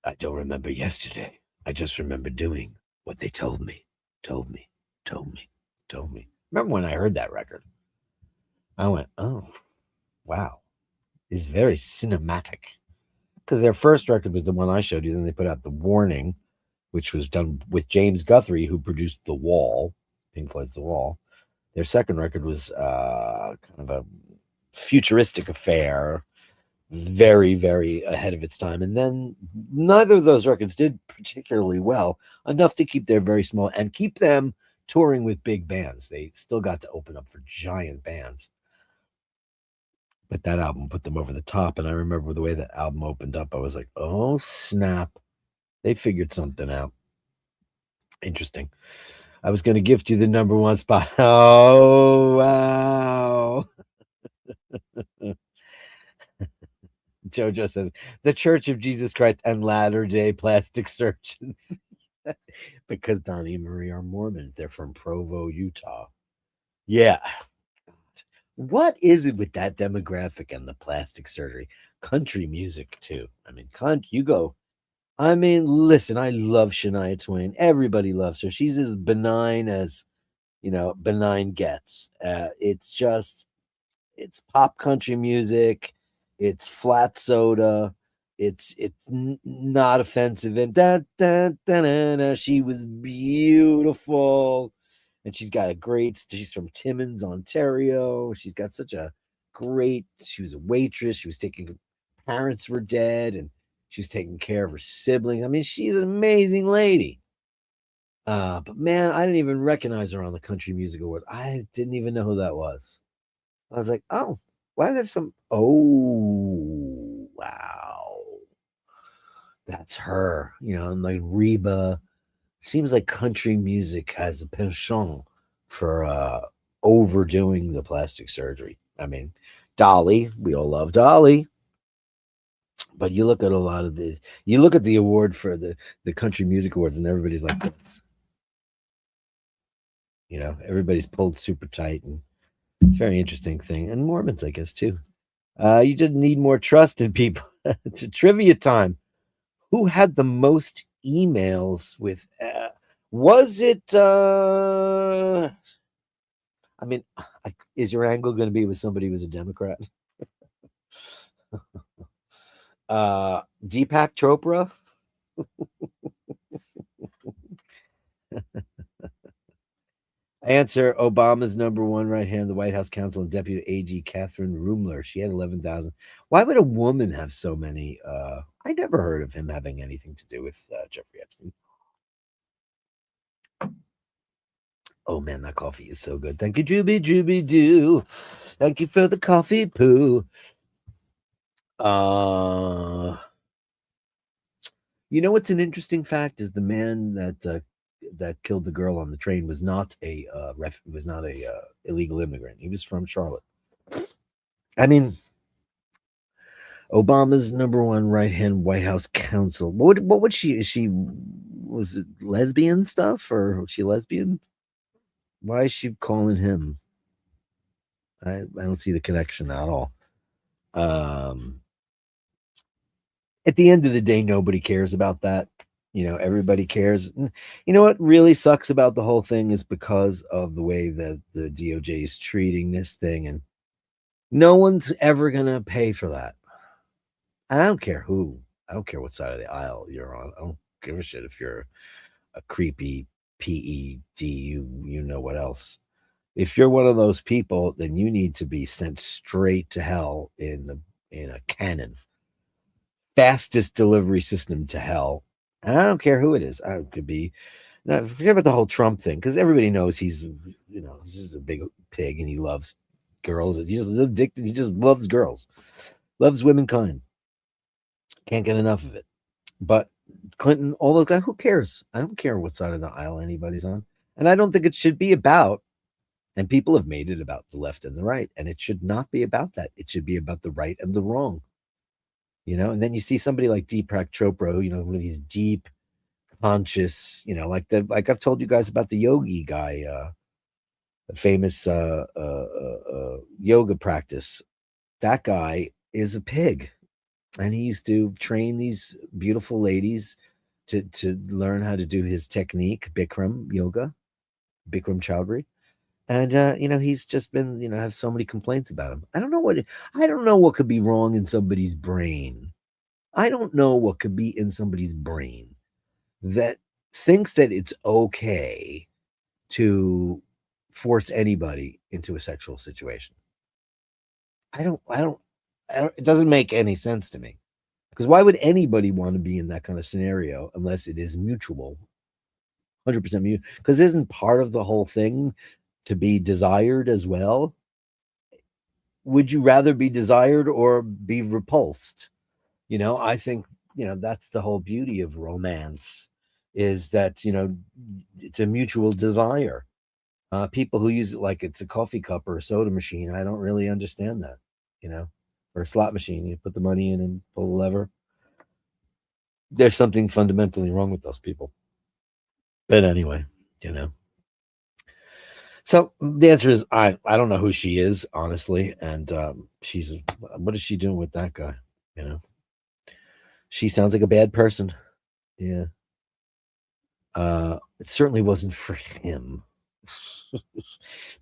I don't remember yesterday. I just remember doing what they told me, told me, told me, told me. Remember when I heard that record? I went, oh, wow. It's very cinematic. Because their first record was the one I showed you. Then they put out The Warning, which was done with James Guthrie, who produced The Wall, Pink Floyd's The Wall. Their second record was kind of a futuristic affair, very, very ahead of its time. And then neither of those records did particularly well, enough to keep their very small and keep them touring with big bands. They still got to open up for giant bands. But that album put them over the top. And I remember the way that album opened up, I was like, oh, snap. They figured something out. Interesting. I was going to gift you the number one spot. Oh, wow. Jojo says, the Church of Jesus Christ and Latter-day Plastic Surgeons. Because Donnie and Marie are Mormons. They're from Provo, Utah. Yeah. What is it with that demographic and the plastic surgery? Country music, too. I mean, you go. I mean, listen, I love Shania Twain. Everybody loves her. She's as benign as, benign gets. It's pop country music. It's flat soda. It's not offensive. And she was beautiful. And she's from Timmins, Ontario. She's got she was a waitress. Parents were dead and she was taking care of her siblings. I mean, she's an amazing lady. But man, I didn't even recognize her on the Country Music Awards. I didn't even know who that was. I was like, oh, why did they have some? Oh, wow. That's her. Like Reba. Seems like country music has a penchant for overdoing the plastic surgery. I mean, Dolly, we all love Dolly. But you look at a lot of these, you look at the award for the Country Music Awards, and everybody's like this. Everybody's pulled super tight, and it's a very interesting thing. And Mormons, I guess, too. You just need more trust in people. To trivia time. Who had the most emails with? Was it? I mean, is your angle going to be with somebody who was a Democrat? Deepak Chopra. Answer: Obama's number one right hand, the White House counsel and deputy AG Catherine Rumler. She had 11,000. Why would a woman have so many? I never heard of him having anything to do with Jeffrey Epstein. Oh man, that coffee is so good. Thank you, Juby Doo. Thank you for the coffee poo. What's an interesting fact is the man that killed the girl on the train was not a illegal immigrant. He was from Charlotte. I mean, Obama's number one right hand White House counsel. What would she? Was it lesbian stuff or was she lesbian? Why is she calling him? I don't see the connection at all. At the end of the day, nobody cares about that. Everybody cares. What really sucks about the whole thing is because of the way that the DOJ is treating this thing, and no one's ever gonna pay for that. And I don't care who. I don't care what side of the aisle you're on. I don't give a shit if you're a creepy PED, you know what else. If you're one of those people, then you need to be sent straight to hell in a cannon. Fastest delivery system to hell. And I don't care who it is. I could be. Now, forget about the whole Trump thing, because everybody knows he's a big pig and he loves girls. He's just addicted. He just loves girls, loves womankind. Can't get enough of it. But Clinton, all those guys, who cares? I don't care what side of the aisle anybody's on. And I don't think it should be about, and people have made it about the left and the right, and it should not be about that. It should be about the right and the wrong, and then you see somebody like Deepak Chopra, one of these deep, conscious, like I've told you guys about the yogi guy, the famous yoga practice. That guy is a pig, and he used to train these beautiful ladies to learn how to do his technique, Bikram yoga, Bikram Chowdhury. And he's just been, have so many complaints about him. I don't know what could be wrong in somebody's brain. I don't know what could be in somebody's brain that thinks that it's okay to force anybody into a sexual situation. I don't, it doesn't make any sense to me. Because why would anybody want to be in that kind of scenario unless it is mutual, 100% mutual? Because isn't part of the whole thing to be desired as well? Would you rather be desired or be repulsed? I think, that's the whole beauty of romance is that, it's a mutual desire. People who use it like it's a coffee cup or a soda machine, I don't really understand that, or a slot machine. You put the money in and pull the lever. There's something fundamentally wrong with those people. But anyway, you know. So the answer is I don't know who she is, honestly. And she's what is she doing with that guy? You know, she sounds like a bad person. Yeah. It certainly wasn't for him.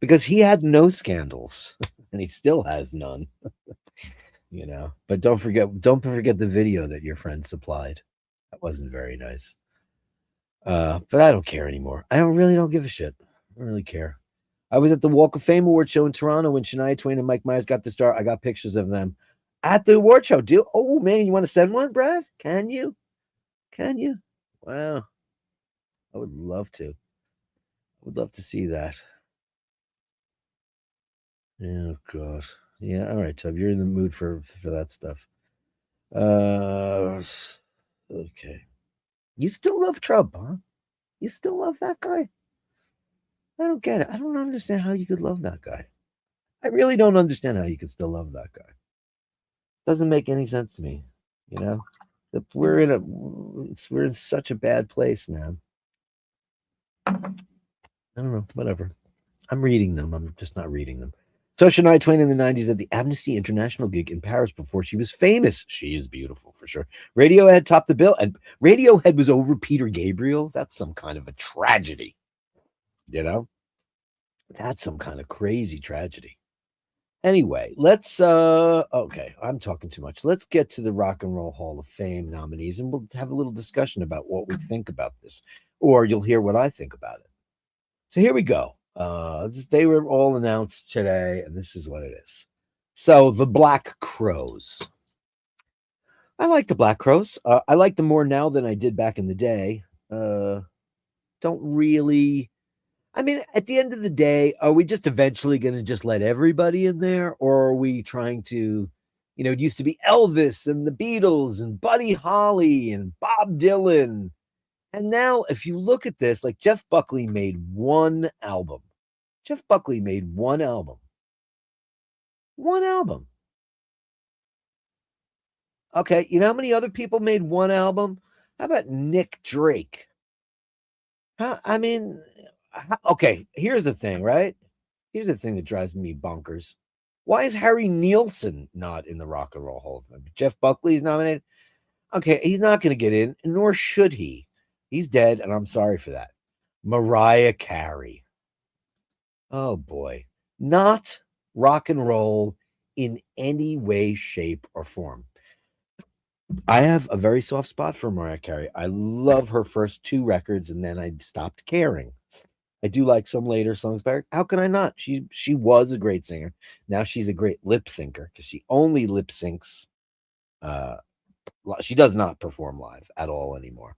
Because he had no scandals and he still has none. But don't forget the video that your friend supplied. That wasn't very nice. But I don't care anymore. I don't give a shit. I don't really care. I was at the Walk of Fame award show in Toronto when Shania Twain and Mike Myers got the star. I got pictures of them at the award show. Oh man, you want to send one, Brad? Can you? Can you? Wow. I would love to. I would love to see that. Oh god. Yeah, all right, Tub. You're in the mood for that stuff. Okay. You still love Trump, huh? You still love that guy? I don't get it. I don't understand how you could love that guy. I really don't understand how you could still love that guy. Doesn't make any sense to me. You know, we're in such a bad place, man. I don't know. Whatever. I'm reading them. I'm just not reading them. So Shania Twain in the 90s at the Amnesty International gig in Paris before she was famous. She is beautiful for sure. Radiohead topped the bill, and Radiohead was over Peter Gabriel. That's some kind of a tragedy. You know? That's some kind of crazy tragedy. Anyway, let's okay, I'm talking too much. Let's get to the Rock and Roll Hall of Fame nominees and we'll have a little discussion about what we think about this, or you'll hear what I think about it. So here we go. They were all announced today, and this is what it is. So the Black Crows. I like the Black Crows. I like them more now than I did back in the day. Don't really. I mean, at the end of the day, are we just eventually going to just let everybody in there, or are we trying to? It used to be Elvis and the Beatles and Buddy Holly and Bob Dylan. And now, if you look at this, like Jeff Buckley made one album. Jeff Buckley made one album. One album. Okay, you know how many other people made one album? How about Nick Drake? I mean, okay, here's the thing, right? Here's the thing that drives me bonkers. Why is Harry Nilsson not in the Rock and Roll Hall of Fame? Jeff Buckley's nominated. Okay, he's not going to get in, nor should he. He's dead, and I'm sorry for that. Mariah Carey. Oh boy. Not rock and roll in any way, shape, or form. I have a very soft spot for Mariah Carey. I love her first two records, and then I stopped caring. I do like some later songs by her. How can I not? She was a great singer. Now she's a great lip syncer because she only lip syncs. She does not perform live at all anymore.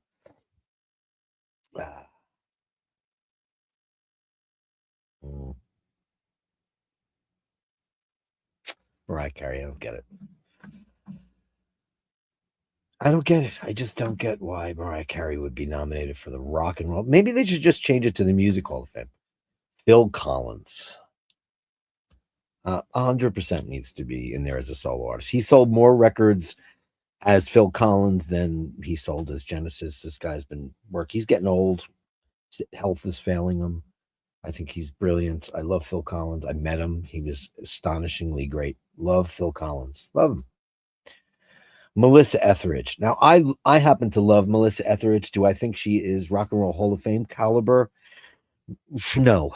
Mm. Mariah Carey, I don't get it. I don't get it. I just don't get why Mariah Carey would be nominated for the Rock and Roll. Maybe they should just change it to the Music Hall of Fame. Phil Collins. 100% needs to be in there as a solo artist. He sold more records as Phil Collins than he sold as Genesis. This guy's been work. He's getting old. Health is failing him. I think he's brilliant. I love Phil Collins. I met him. He was astonishingly great. Love Phil Collins. Love him. Melissa Etheridge. Now, I happen to love Melissa Etheridge. Do I think she is Rock and Roll Hall of Fame caliber? No.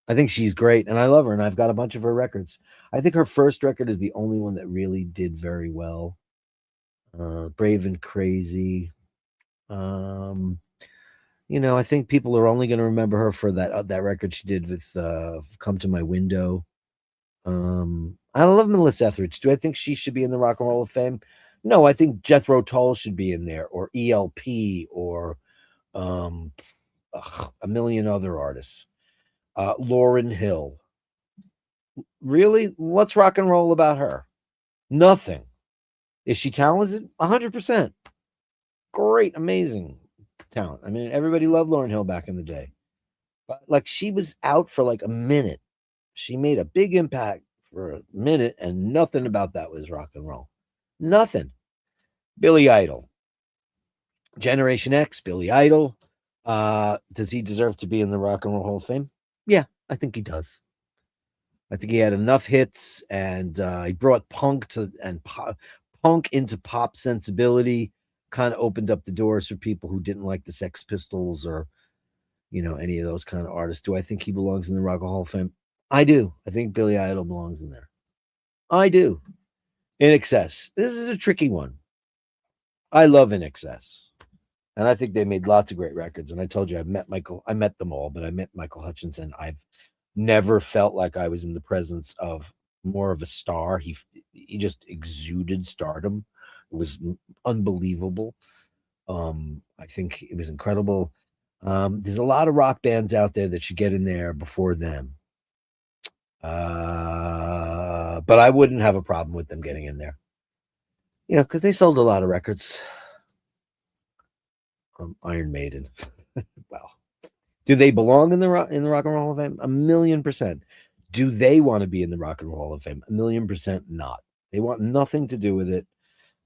I think she's great, and I love her, and I've got a bunch of her records. I think her first record is the only one that really did very well. Brave and Crazy. I think people are only going to remember her for that record she did with Come to My Window. I love Melissa Etheridge. Do I think she should be in the Rock and Roll of Fame? No, I think Jethro Tull should be in there, or ELP, or a million other artists. Lauryn Hill. Really? What's rock and roll about her? Nothing. Is she talented? 100%. Great, amazing talent. I mean, everybody loved Lauryn Hill back in the day. But like, she was out for like a minute. She made a big impact for a minute, and nothing about that was rock and roll. Nothing. Billy Idol. Generation X, Billy Idol. Does he deserve to be in the Rock and Roll Hall of Fame? Yeah, I think he does. I think he had enough hits, and he brought punk into pop sensibility. Kind of opened up the doors for people who didn't like the Sex Pistols or any of those kind of artists. Do I think he belongs in the Rock and Roll Hall of Fame? I do. I think Billy Idol belongs in there. I do. In Excess. This is a tricky one. I love In Excess. And I think they made lots of great records. And I told you, I met them all, but I met Michael Hutchinson. I've never felt like I was in the presence of more of a star. He just exuded stardom. It was unbelievable. I think it was incredible. There's a lot of rock bands out there that should get in there before them. But I wouldn't have a problem with them getting in there. Because they sold a lot of records. Iron Maiden. Well, do they belong in the Rock and Roll Hall of Fame? 1,000,000%. Do they want to be in the Rock and Roll Hall of Fame? 1,000,000% not. They want nothing to do with it.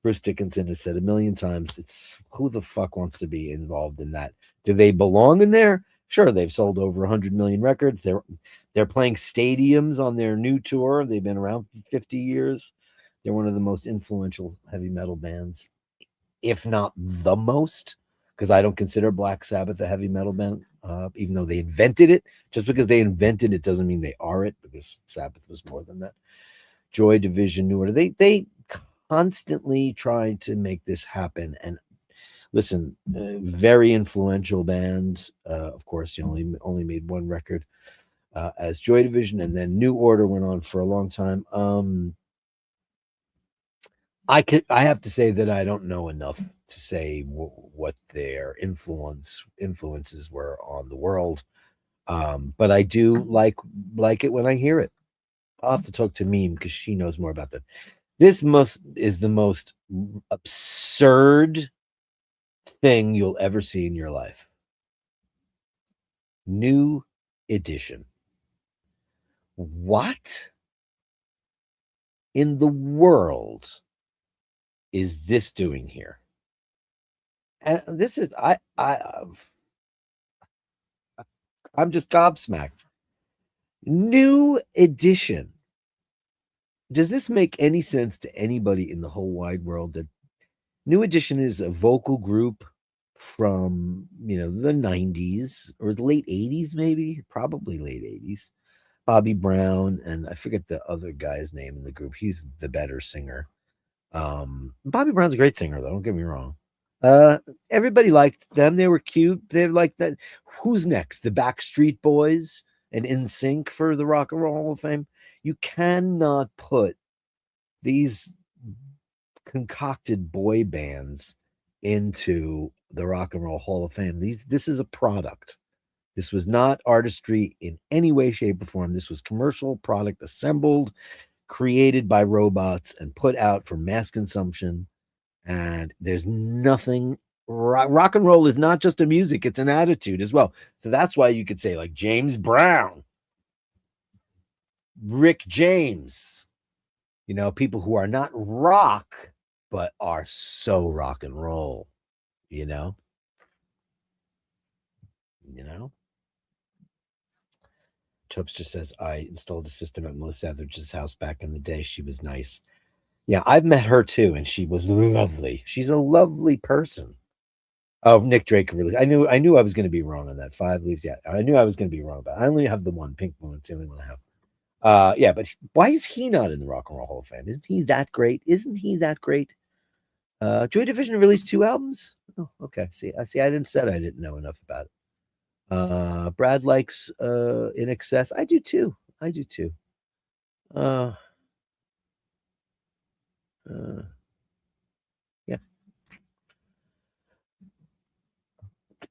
Bruce Dickinson has said 1,000,000 times, it's who the fuck wants to be involved in that? Do they belong in there? Sure, they've sold over 100 million records. They're playing stadiums on their new tour. They've been around for 50 years. They're one of the most influential heavy metal bands, if not the most, because I don't consider Black Sabbath a heavy metal band, even though they invented it. Just because they invented it doesn't mean they are it, because Sabbath was more than that. Joy Division, New Order. They constantly try to make this happen. And listen, very influential band. Of course, only made one record as Joy Division, and then New Order went on for a long time. I have to say that I don't know enough to say what their influences were on the world, but I do like it when I hear it. I'll have to talk to Meme because she knows more about that. This is the most absurd thing you'll ever see in your life. New Edition. What in the world is this doing here? And this is I'm just gobsmacked. New Edition. Does this make any sense to anybody in the whole wide world? That New Edition is a vocal group from the 90s or the late 80s, maybe, probably late 80s. Bobby Brown, and I forget the other guy's name in the group. He's the better singer. Bobby Brown's a great singer, though. Don't get me wrong. Everybody liked them. They were cute. They like that. Who's next? The Backstreet Boys and NSYNC for the Rock and Roll Hall of Fame. You cannot put these concocted boy bands into the Rock and Roll Hall of Fame. This is a product. This was not artistry in any way, shape, or form. This was commercial product assembled, created by robots, and put out for mass consumption. And there's nothing. Rock and roll is not just a music; it's an attitude as well. So that's why you could say like James Brown, Rick James. People who are not rock but are so rock and roll. You know, you know. Chopster says I installed a system at Melissa Etheridge's house back in the day. She was nice. Yeah, I've met her too, and she was lovely. She's a lovely person. Oh, Nick Drake really. I knew I was going to be wrong on that. Five leaves. Yeah, I knew I was going to be wrong about it. I only have the one Pink Moon. It's the only one I have. Yeah, but why is he not in the Rock and Roll Hall of Fame? Isn't he that great? Isn't he that great? Joy Division released 2 albums. Oh, okay. See. I didn't said I didn't know enough about it. Brad likes In Excess. I do too. I do too. Uh, uh, yeah.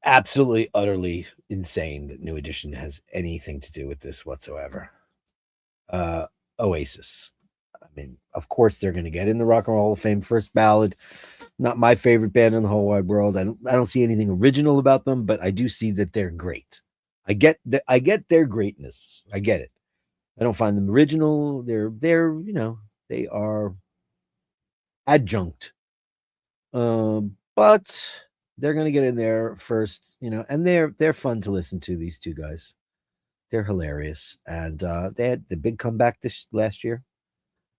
Absolutely, utterly insane that New Edition has anything to do with this whatsoever. Oasis. I mean, of course they're going to get in the Rock and Roll Hall of Fame. First Ballad, not my favorite band in the whole wide world. I don't see anything original about them, but I do see that they're great. I get their greatness. I get it. I don't find them original. They are adjunct. But they're going to get in there first, and they're fun to listen to. These two guys, they're hilarious, and they had the big comeback this last year.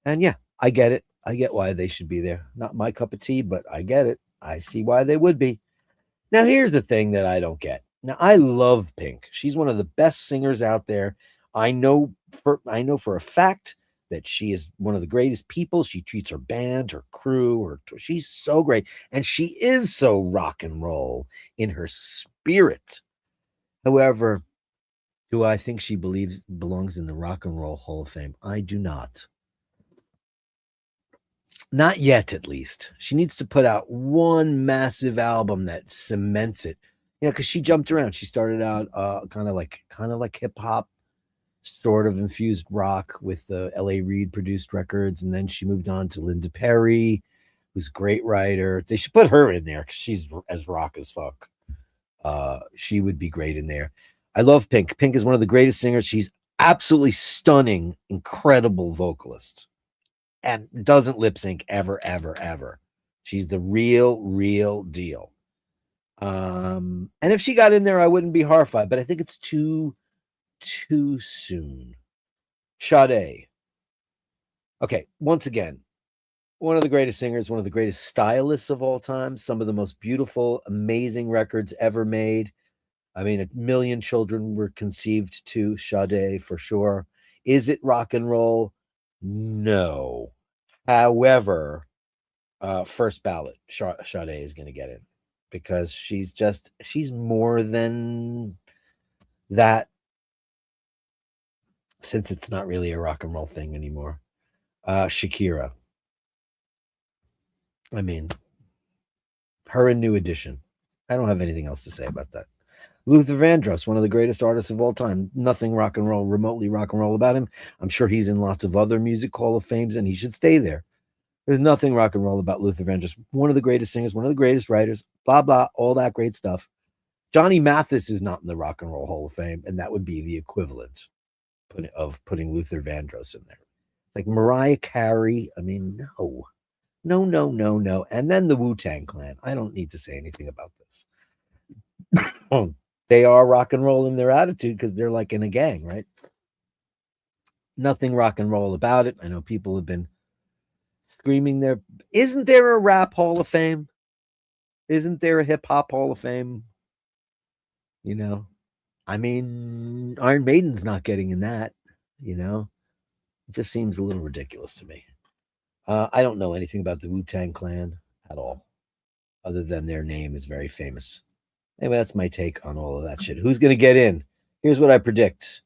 And yeah, I get it. I get why they should be there. Not my cup of tea, but I get it. I see why they would be. Now, here's the thing that I don't get. Now, I love Pink. She's one of the best singers out there. I know for a fact that she is one of the greatest people. She treats her band, her crew, she's so great. And she is so rock and roll in her spirit. However, do I think she belongs in the Rock and Roll Hall of Fame? I do not. Not yet, at least. She needs to put out one massive album that cements it. Because she jumped around. She started out kind of like hip hop, sort of infused rock with the L.A. Reid produced records, and then she moved on to Linda Perry, who's a great writer. They should put her in there because she's as rock as fuck. She would be great in there. I love Pink. Pink is one of the greatest singers. She's absolutely stunning, incredible vocalist and doesn't lip sync ever, ever, ever. She's the real deal. And if she got in there, I wouldn't be horrified, but I think it's too soon. Sade. Okay, once again, one of the greatest singers, one of the greatest stylists of all time, some of the most beautiful, amazing records ever made. I mean, 1,000,000 children were conceived to Sade for sure. Is it rock and roll? No. However, first ballot, Sade is going to get in because she's more than that, since it's not really a rock and roll thing anymore. Shakira. I mean, her in New Edition. I don't have anything else to say about that. Luther Vandross, one of the greatest artists of all time. Nothing rock and roll, remotely rock and roll about him. I'm sure he's in lots of other music hall of fames, and he should stay there. There's nothing rock and roll about Luther Vandross. One of the greatest singers, one of the greatest writers, blah, blah, all that great stuff. Johnny Mathis is not in the Rock and Roll Hall of Fame, and that would be the equivalent of putting Luther Vandross in there. It's like Mariah Carey. I mean, no. No, no, no, no. And then the Wu-Tang Clan. I don't need to say anything about this. They are rock and roll in their attitude because they're like in a gang, right? Nothing rock and roll about it. I know people have been screaming there. Isn't there a rap hall of fame? Isn't there a hip hop hall of fame? I mean, Iron Maiden's not getting in that, It just seems a little ridiculous to me. I don't know anything about the Wu-Tang Clan at all, other than their name is very famous. Anyway, that's my take on all of that shit. Who's going to get in? Here's what I predict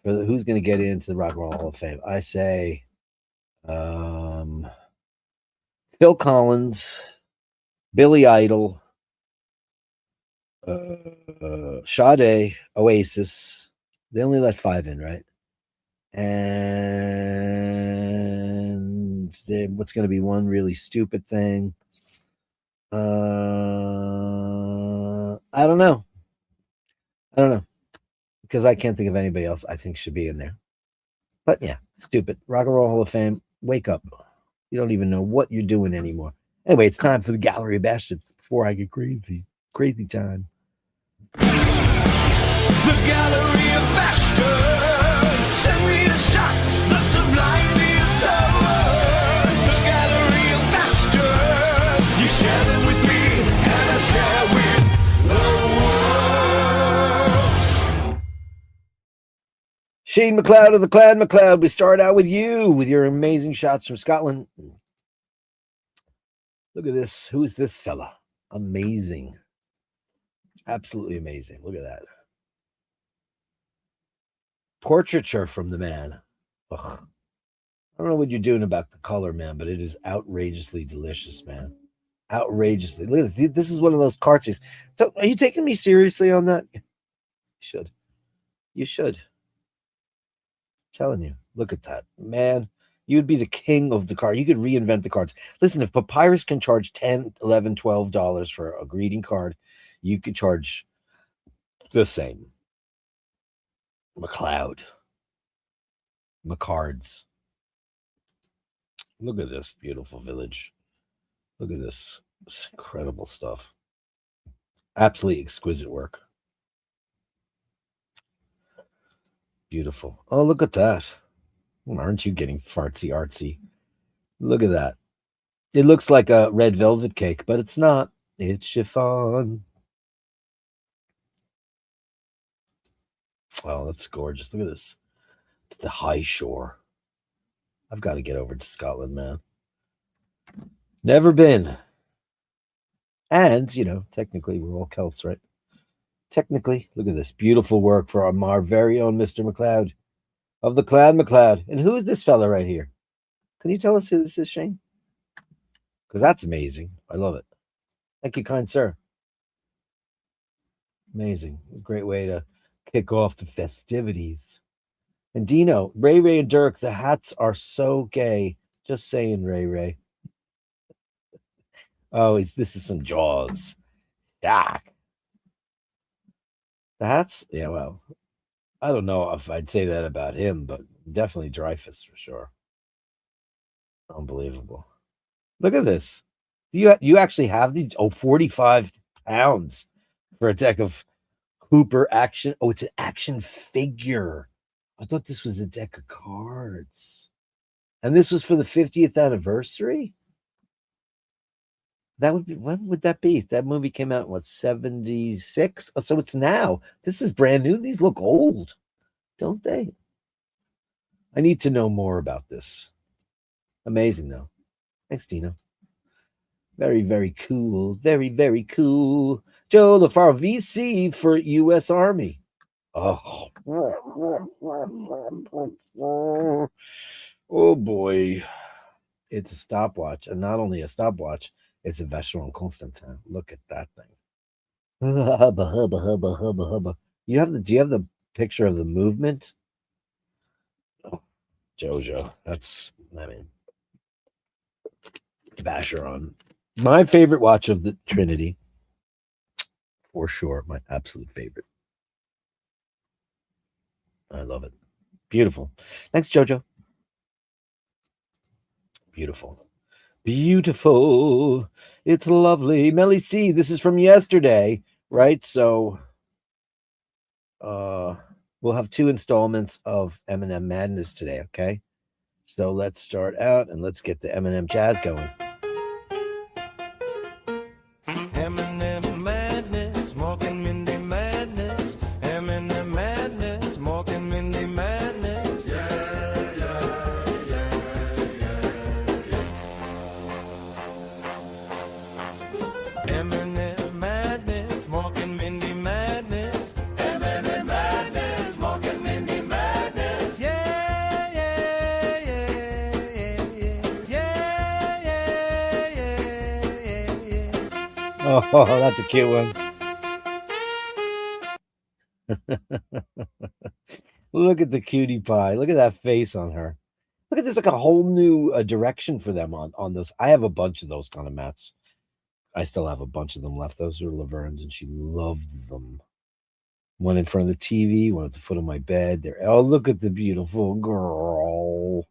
for who's going to get into the Rock and Roll Hall of Fame. I say Phil Collins, Billy Idol, Sade, Oasis. They only let 5 in, right? And what's going to be one really stupid thing? I don't know. I don't know. Because I can't think of anybody else I think should be in there. But yeah, stupid. Rock and Roll Hall of Fame. Wake up. You don't even know what you're doing anymore. Anyway, it's time for the Gallery of Bastards before I get crazy. Crazy time. The Gallery of Bashtards. Send me the shots, the sublimely absurd. The Gallery of Bashtards. You share them with me, and I share with the world. Shane McLeod of the Clan McLeod. We start out with you with your amazing shots from Scotland. Look at this. Who is this fella? Amazing. Absolutely amazing. Look at that. Portraiture from the man. Ugh. I don't know what you're doing about the color, man, but it is outrageously delicious, man. Outrageously. Look at this. This is one of those cartoons. Are you taking me seriously on that? You should. You should. I'm telling you. Look at that. Man, you'd be the king of the card. You could reinvent the cards. Listen, if Papyrus can charge $10, $11, $12 for a greeting card, you could charge the same. McLeod. McCards. Look at this beautiful village. Look at this. It's incredible stuff. Absolutely exquisite work. Beautiful. Oh, look at that. Aren't you getting fartsy artsy? Look at that. It looks like a red velvet cake, but it's not. It's chiffon. Oh, that's gorgeous. Look at this. It's the high shore. I've got to get over to Scotland, man. Never been. And, you know, technically we're all Celts, right? Technically, look at this beautiful work from our very own Mr. McLeod of the Clan McLeod. And who is this fella right here? Can you tell us who this is, Shane? Because that's amazing. I love it. Thank you, kind sir. Amazing. A great way to kick off the festivities. And Dino, Ray Ray and Dirk, the hats are so gay. Just saying, Ray Ray. Oh, this is some Jaws. Yeah. The hats? Yeah, well, I don't know if I'd say that about him, but definitely Dreyfus for sure. Unbelievable. Look at this. You actually have these? Oh, 45 pounds for a deck of Hooper action. Oh, it's an action figure. I thought this was a deck of cards. And this was for the 50th anniversary? That would be, when would that be? That movie came out in what, 76? Oh, so it's now. This is brand new. These look old, don't they? I need to know more about this. Amazing, though. Thanks, Dino. Very, very cool. Very, very cool. Joe LaFaro, VC for U.S. Army. Oh. Oh, boy. It's a stopwatch. And not only a stopwatch, it's a Vacheron Constantin. Look at that thing. Hubba, hubba, hubba, hubba, hubba. Do you have the picture of the movement? Oh, Jojo. Vacheron. My favorite watch of the Trinity. For sure. My absolute favorite. I love it. Beautiful. Thanks, Jojo. Beautiful. Beautiful. It's lovely. Melly C, this is from yesterday, right? So we'll have 2 installments of Eminem Madness today, okay? So let's start out and let's get the Eminem jazz going. Eminem Madness, Mork and Mindy Madness. Eminem Madness, Mork and Mindy Madness. Eminem Madness, Mork and Mindy Madness. Eminem Madness, Mork and Mindy Madness. Oh, that's a cute one. Look at the cutie pie. Look at that face on her. Look at this, like a whole new direction for them on those. I have a bunch of those kind of mats. I still have a bunch of them left. Those are Laverne's, and she loved them. One in front of the TV, one at the foot of my bed. There. Oh, look at the beautiful girl.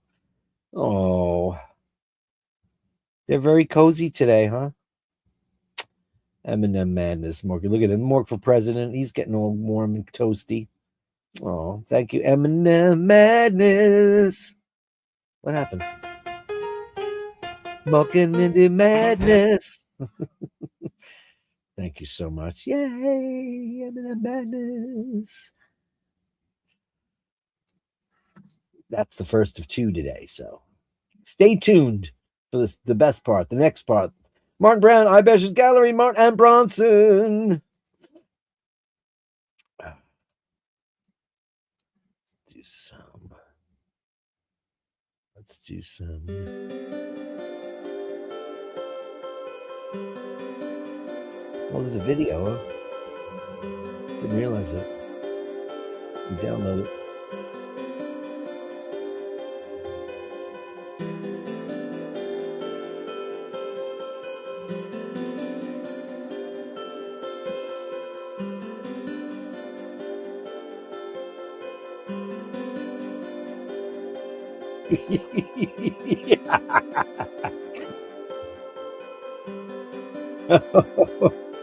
Oh, they're very cozy today, huh? M&M madness, Morgan. Look at him, Mork for president. He's getting all warm and toasty. Oh, thank you, M&M madness. What happened? Morking into madness. Thank you so much. Yay, M&M madness. That's the first of 2 today, so stay tuned for the best part, the next part. Martin Brown, I Bash's Gallery, Martin and Bronson. Let's do some. Oh, there's a video, huh? Didn't realize it. You download it.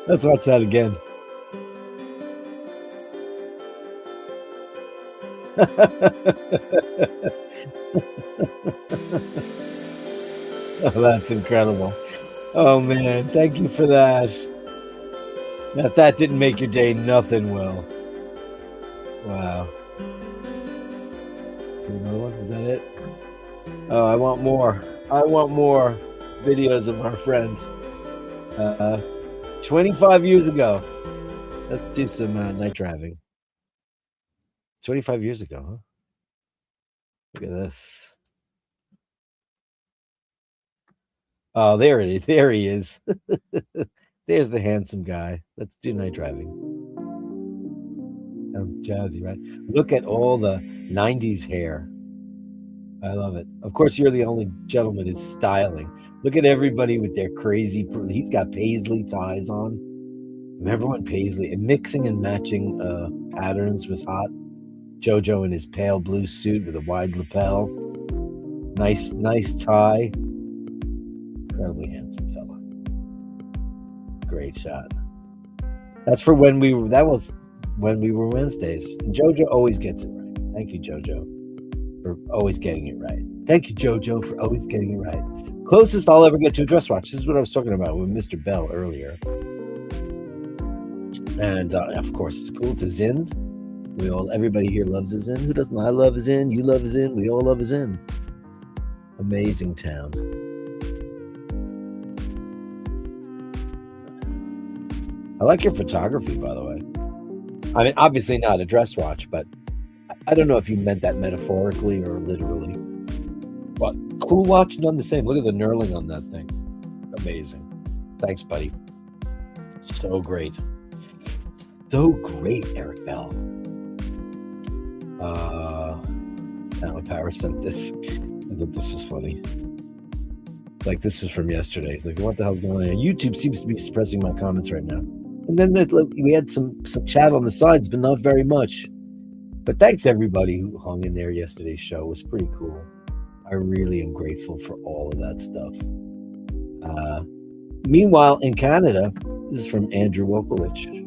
Let's watch that again. Oh, that's incredible. Oh, man. Thank you for that. Now, if that didn't make your day, nothing will. Wow. Another one? Is that it? Oh, I want more. I want more videos of our friend. 25 years ago. Let's do some night driving. 25 years ago, huh? Look at this. Oh, there it is. There he is. There's the handsome guy. Let's do night driving. Sounds jazzy, right? Look at all the 90s hair. I love it. Of course, you're the only gentleman who's styling. Look at everybody with their crazy... He's got paisley ties on. Remember when paisley... And mixing and matching patterns was hot. JoJo in his pale blue suit with a wide lapel. Nice tie. Incredibly handsome fella. Great shot. That's for when we were... That was when we were Wednesdays. And JoJo always gets it right. Thank you, JoJo, for always getting it right. Thank you, JoJo, for always getting it right. Closest I'll ever get to a dress watch. This is what I was talking about with Mr. Bell earlier. And of course, it's cool to Zinn. Everybody here loves a Zinn. Who doesn't? I love a Zinn. You love a Zinn. We all love a Zinn. Amazing town. I like your photography, by the way. I mean, obviously not a dress watch, but I don't know if you meant that metaphorically or literally. But cool watch, none the same. Look at the knurling on that thing. Amazing. Thanks, buddy. So great. So great, Eric Bell. Alan Power sent this. I thought this was funny. Like, this is from yesterday. He's like, what the hell's going on? YouTube seems to be suppressing my comments right now. And then we had some chat on the sides, but not very much. But thanks everybody who hung in there. Yesterday's show it was pretty cool. I really am grateful for all of that stuff. Meanwhile, in Canada, this is from Andrew Wolkowicz.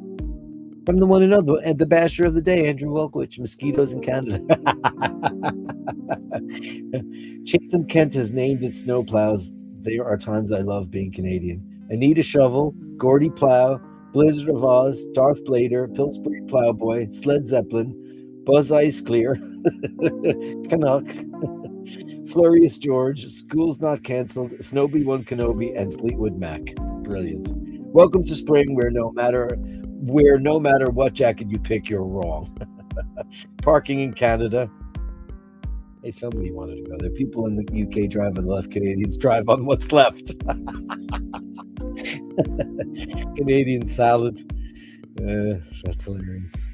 From the one and other, and the basher of the day, Andrew Wolkowicz. Mosquitoes in Canada. Chatham, Kent has named its snowplows. There are times I love being Canadian. Anita Shovel, Gordy Plow, Blizzard of Oz, Darth Blader, Pillsbury Plowboy, Sled Zeppelin, Buzz Ice Clear, Canuck, Flurious George, School's Not Cancelled, Snowby One Kenobi, and Fleetwood Mac. Brilliant. Welcome to spring, where no matter what jacket you pick, you're wrong. Parking in Canada. Hey, somebody wanted to go there. People in the UK drive on the left, Canadians drive on what's left. Canadian salad. That's hilarious.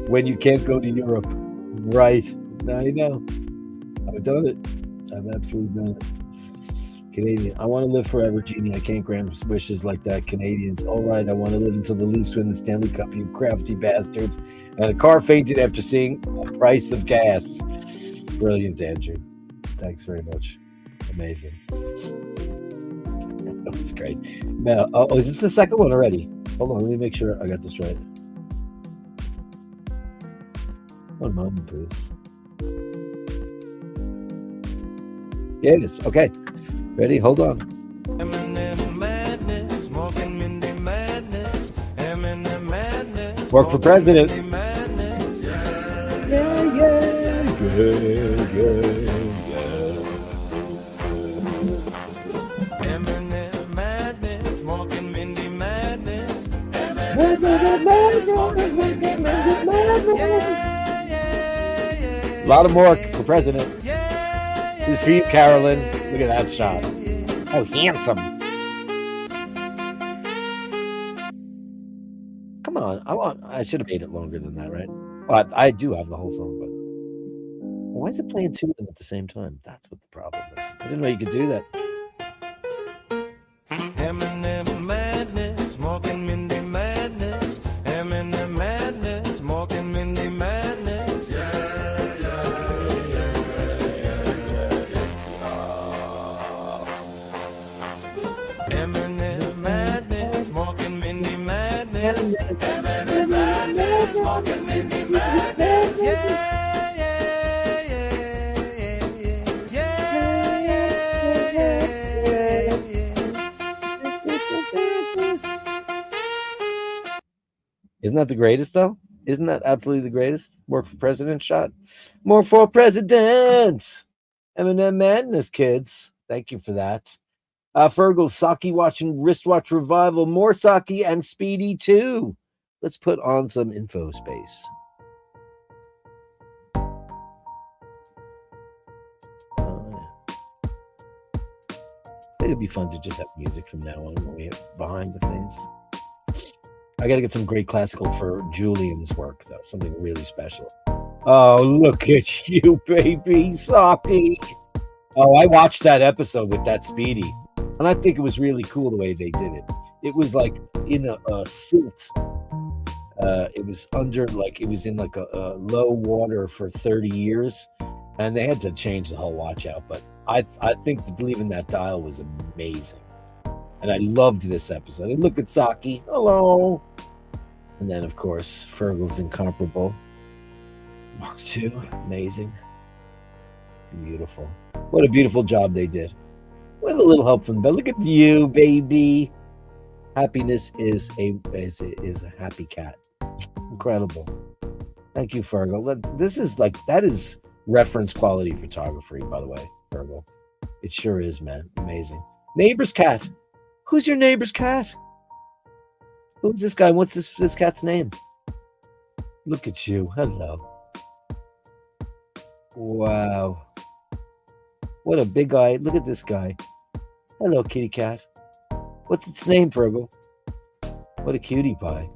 When you can't go to Europe. Right. Now you know. I've done it. I've absolutely done it. Canadian. I want to live forever, Genie. I can't grant wishes like that. Canadians. All right, I want to live until the Leafs win the Stanley Cup, you crafty bastard. And a car fainted after seeing the price of gas. Brilliant, Andrew. Thanks very much. Amazing. That was great. Now, is this the second one already? Hold on, let me make sure I got this right. One moment, please. Yeah, it is. Okay. Ready? Hold on. Work for president. A lot of work for president. This is for you, Carolyn. Look at that shot. Oh, handsome. Come on. I should have made it longer than that, right? Well, I do have the whole song, but why is it playing two of them at the same time? That's what the problem is. I didn't know you could do that. Eminem madness, Mork and Mindy madness. Eminem madness, Mork and Mindy madness. Eminem madness, Mork and Mindy madness. Eminem madness, Mork and Mindy madness. Isn't that the greatest, though? Isn't that absolutely the greatest? Work for president shot. More for president. Eminem madness, kids. Thank you for that. Fergal, Saki watching wristwatch revival. More Saki and Speedy too. Let's put on some info space. I think it'd be fun to just have music from now on when we have behind the things. I got to get some great classical for Julian's work, though. Something really special. Oh, look at you, baby. Saki. Oh, I watched that episode with that Speedy. And I think it was really cool the way they did it. It was like in a silt. It was under, like, it was in like a low water for 30 years. And they had to change the whole watch out. But I think Believe in That Dial was amazing. And I loved this episode. And look at Saki. Hello. And then, of course, Fergal's incomparable. Mark II. Amazing. Beautiful. What a beautiful job they did. With a little help from the bed. Look at you, baby. Happiness is a happy cat. Incredible. Thank you, Fergal. This is like, that is reference quality photography, by the way, Fergal. It sure is, man. Amazing. Neighbor's cat. Who's your neighbor's cat? Who's this guy? What's this cat's name? Look at you. Hello. Wow. What a big eye. Look at this guy. Hello, kitty cat. What's its name, Fergal? What a cutie pie.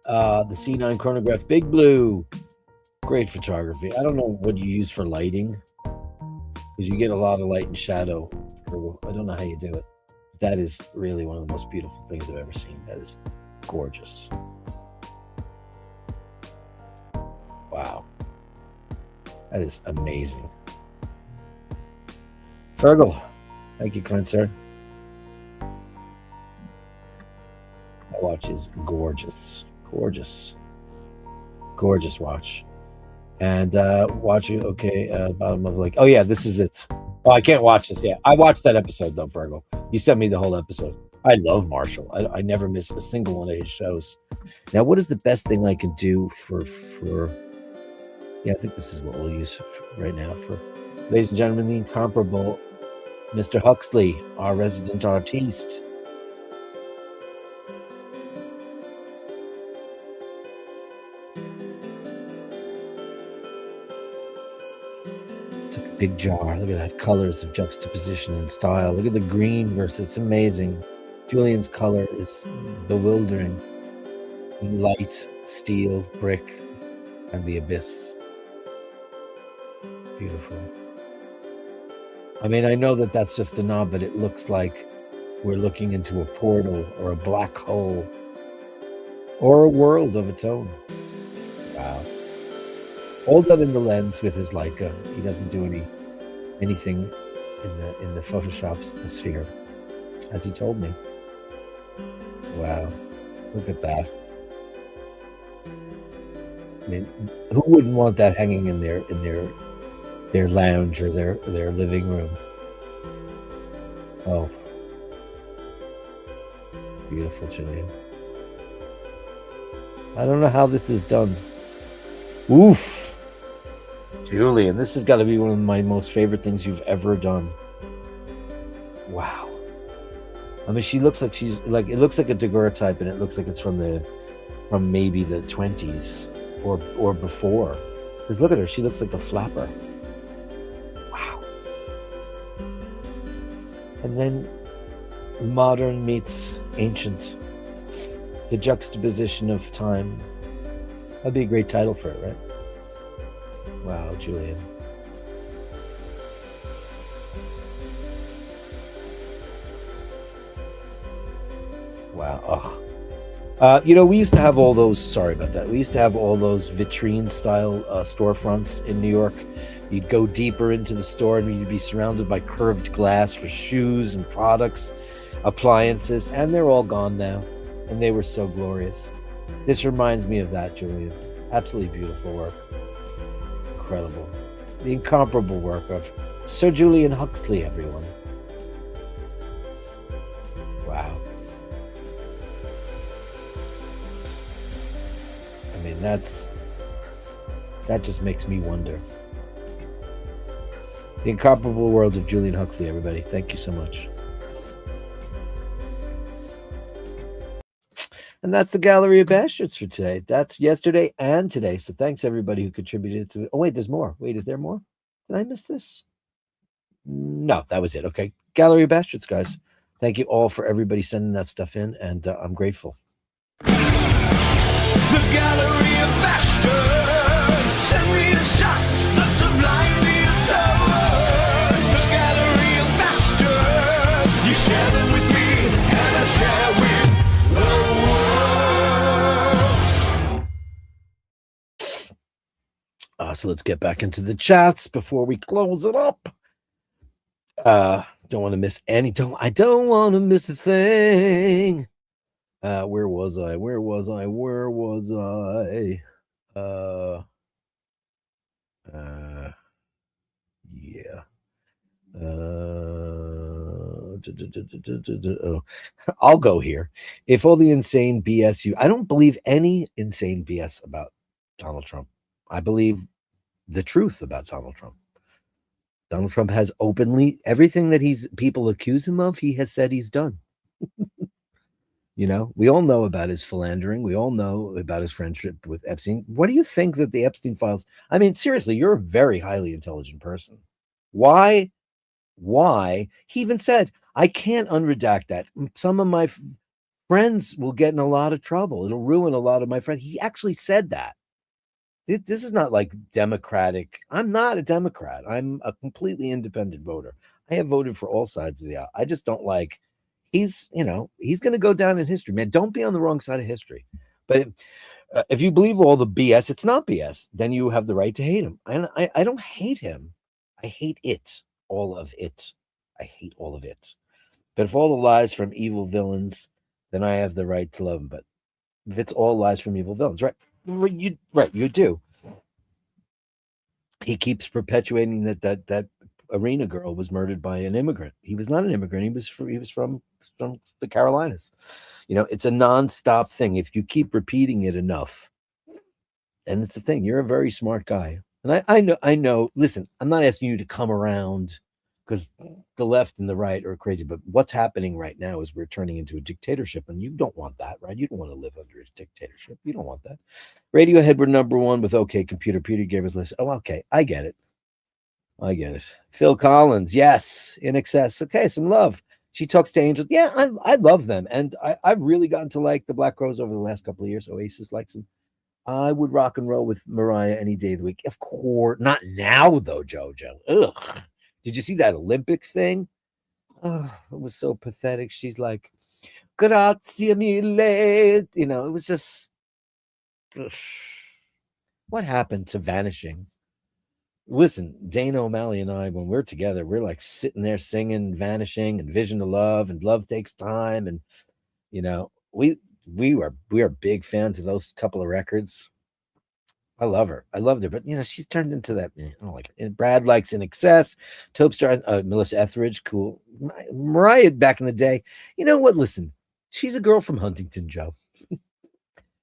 The C9 chronograph. Big Blue. Great photography. I don't know what you use for lighting, because you get a lot of light and shadow. I don't know how you do it. But that is really one of the most beautiful things I've ever seen. That is gorgeous. Wow. That is amazing. Fergal, thank you, kind sir. That watch is gorgeous. Gorgeous. Gorgeous watch. And watch it, okay, bottom of like, oh yeah, this is it. Oh, I can't watch this yet. I watched that episode though, Fergal. You sent me the whole episode. I love Marshall. I never miss a single one of his shows. Now, what is the best thing I can do for yeah, I think this is what we'll use right now for, ladies and gentlemen, the incomparable Mr. Huxley, our resident artiste. Big jar. Look at that. Colors of juxtaposition and style. Look at the green versus. It's amazing. Julian's color is bewildering. Light, steel, brick, and the abyss. Beautiful. I mean, I know that that's just a knob, but it looks like we're looking into a portal or a black hole or a world of its own. Wow. All done in the lens with his Leica. He doesn't do anything in the Photoshop sphere, as he told me. Wow. Look at that. I mean, who wouldn't want that hanging in their lounge or their living room? Oh, beautiful, Julian. I don't know how this is done. Oof, Julian, this has got to be one of my most favorite things you've ever done. Wow. I mean, she looks like she's like, it looks like a daguerreotype, and it looks like it's from maybe the 20s or before. Because look at her, she looks like a flapper. Wow. And then modern meets ancient. The juxtaposition of time. That'd be a great title for it, right? Wow, Julian. Wow. We used to have all those, sorry about that. We used to have all those vitrine style storefronts in New York. You'd go deeper into the store and you'd be surrounded by curved glass for shoes and products, appliances, and they're all gone now. And they were so glorious. This reminds me of that, Julian. Absolutely beautiful work. Incredible. The incomparable work of Sir Julian Huxley, everyone. Wow. I mean, that just makes me wonder. The incomparable world of Julian Huxley, everybody. Thank you so much. And that's the Gallery of Bastards for today. That's yesterday and today. So thanks everybody who contributed to. Oh wait, there's more. Wait, is there more? Did I miss this? No, that was it. Okay, Gallery of Bastards, guys. Thank you all for everybody sending that stuff in, and I'm grateful. The Gallery of Bashtards. Send me the shots, the sublime, the absurd. The Gallery of Bashtards. You share them with me, and I share with the world. So let's get back into the chats before we close it up. Don't want to miss any. I don't want to miss a thing. Where was I? Yeah. I'll go here. If all the insane BS I don't believe any insane BS about Donald Trump. I believe the truth about Donald Trump. Donald Trump has openly everything that people accuse him of, he has said he's done. We all know about his philandering. We all know about his friendship with Epstein. What do you think that the Epstein files? I mean, seriously, you're a very highly intelligent person. Why? He even said, I can't unredact that. Some of my friends will get in a lot of trouble. It'll ruin a lot of my friends. He actually said that. This is not like Democratic. I'm not a Democrat. I'm a completely independent voter. I have voted for all sides of the aisle. I just don't like, he's going to go down in history, man. Don't be on the wrong side of history. But if you believe all the BS, it's not BS. Then you have the right to hate him. I don't hate him. I hate it. All of it. I hate all of it. But if all the lies from evil villains, then I have the right to love him. But if it's all lies from evil villains, right? You do. He keeps perpetuating that Arena girl was murdered by an immigrant. He was not an immigrant. He was from the Carolinas. It's a nonstop thing. If you keep repeating it enough, and it's a thing. You're a very smart guy, and I know. Listen, I'm not asking you to come around because the left and the right are crazy. But what's happening right now is we're turning into a dictatorship, and you don't want that, right? You don't want to live under a dictatorship. You don't want that. Radiohead were number one with OK Computer. Peter gave us a list. Oh, okay. I get it. Phil Collins. Yes. In Excess. Okay. Some love. She talks to angels. Yeah, I love them. And I've really gotten to like the Black Crowes over the last couple of years. Oasis likes them. I would rock and roll with Mariah any day of the week. Of course. Not now, though, JoJo. Ugh. Did you see that Olympic thing? Oh, it was so pathetic. She's like, "Grazie mille." You know, it was just ugh. What happened to vanishing? Listen, Dana O'Malley and I, when we're together, we're like sitting there singing "Vanishing" and "Vision to Love" and "Love Takes Time," and you know, we are big fans of those couple of records. I love her. I loved her, but you know, she's turned into that. I don't like it. And Brad likes In Excess, Topstar, Melissa Etheridge, cool. Mariah back in the day. You know what? Listen, she's a girl from Huntington, Joe.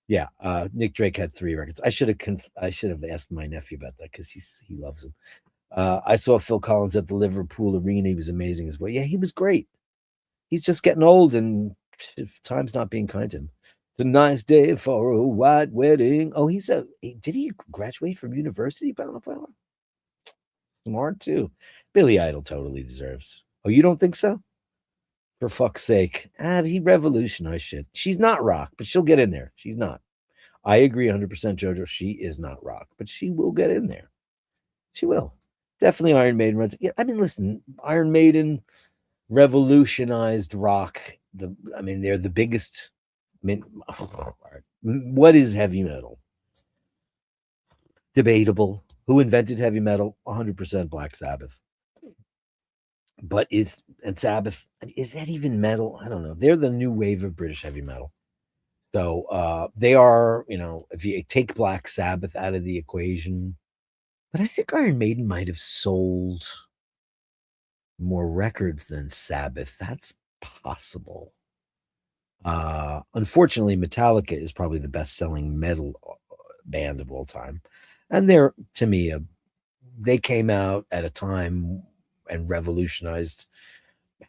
Yeah, Nick Drake had 3 records. I should have asked my nephew about that because he loves him. I saw Phil Collins at the Liverpool Arena. He was amazing as well. Yeah, he was great. He's just getting old and time's not being kind to him. It's a nice day for a white wedding. Oh, did he graduate from university? Smart too. Billy Idol totally deserves. Oh, you don't think so? For fuck's sake. He revolutionized shit. She's not rock, but she'll get in there. She's not. I agree 100%, Jojo. She is not rock, but she will get in there. She will. Definitely Iron Maiden runs. Yeah, I mean, listen, Iron Maiden revolutionized rock. They're the biggest. I mean, what is heavy metal? Debatable. Who invented heavy metal? 100% Black Sabbath. But Sabbath, is that even metal? I don't know. They're the new wave of British heavy metal. So they are, if you take Black Sabbath out of the equation, but I think Iron Maiden might have sold more records than Sabbath. That's possible. Unfortunately, Metallica is probably the best-selling metal band of all time, and they're, to me, they came out at a time and revolutionized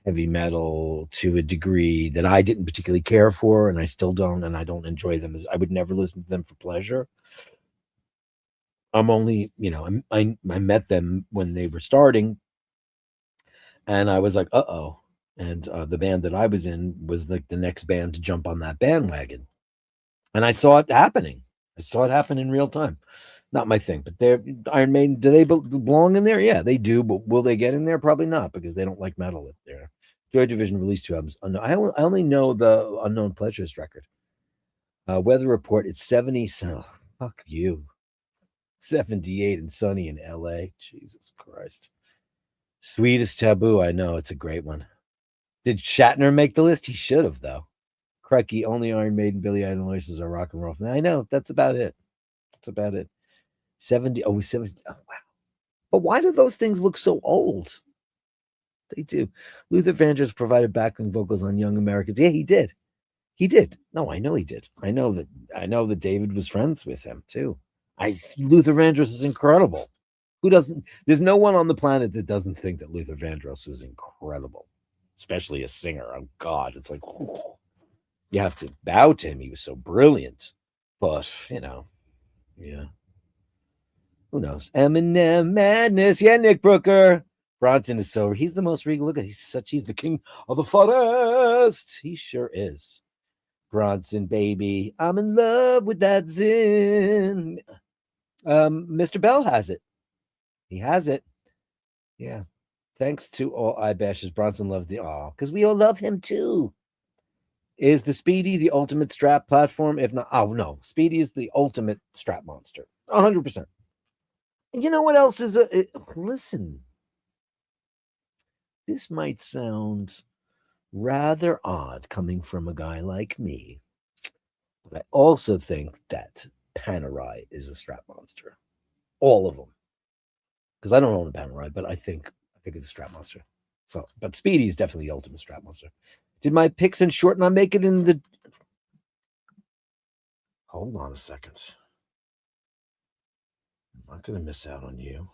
heavy metal to a degree that I didn't particularly care for, and I still don't, and I don't enjoy them. As I would never listen to them for pleasure. I'm only, I met them when they were starting, and I was like, uh-oh. And the band that I was in was like the next band to jump on that bandwagon. And I saw it happening. I saw it happen in real time. Not my thing, but they're Iron Maiden. Do they belong in there? Yeah, they do. But will they get in there? Probably not, because they don't like metal there. Joy Division released 2 albums. I only know the Unknown Pleasures record. Weather Report, it's 70. So, fuck you. 78 and sunny in LA. Jesus Christ. Sweetest Taboo. I know. It's a great one. Did Shatner make the list? He should have, though. Crikey, only Iron Maiden, Billy Idol voices are rock and roll. I know. That's about it. That's about it. 70. Oh, 70. Oh, wow. But why do those things look so old? They do. Luther Vandross provided backing vocals on Young Americans. Yeah, he did. He did. No, I know he did. I know that David was friends with him too. Luther Vandross is incredible. Who doesn't? There's no one on the planet that doesn't think that Luther Vandross was incredible, especially a singer. Oh God, it's like you have to bow to him. He was so brilliant. But yeah. Who knows? Eminem Madness. Yeah, Nick Brooker. Bronson is sober. He's the most regal. Look at he's the king of the forest. He sure is. Bronson, baby. I'm in love with that Zin. Mr. Bell has it. He has it. Yeah. Thanks to all eye bashes. Bronson loves because we all love him too. Is the Speedy the ultimate strap platform? If not, no. Speedy is the ultimate strap monster. 100%. You know what else is listen. This might sound rather odd coming from a guy like me, but I also think that Panerai is a strap monster. All of them. Because I don't own a Panerai, but I think it's a strap monster. So, but Speedy is definitely the ultimate strap monster. Did my picks in short not make it in the... Hold on a second. I'm not going to miss out on you.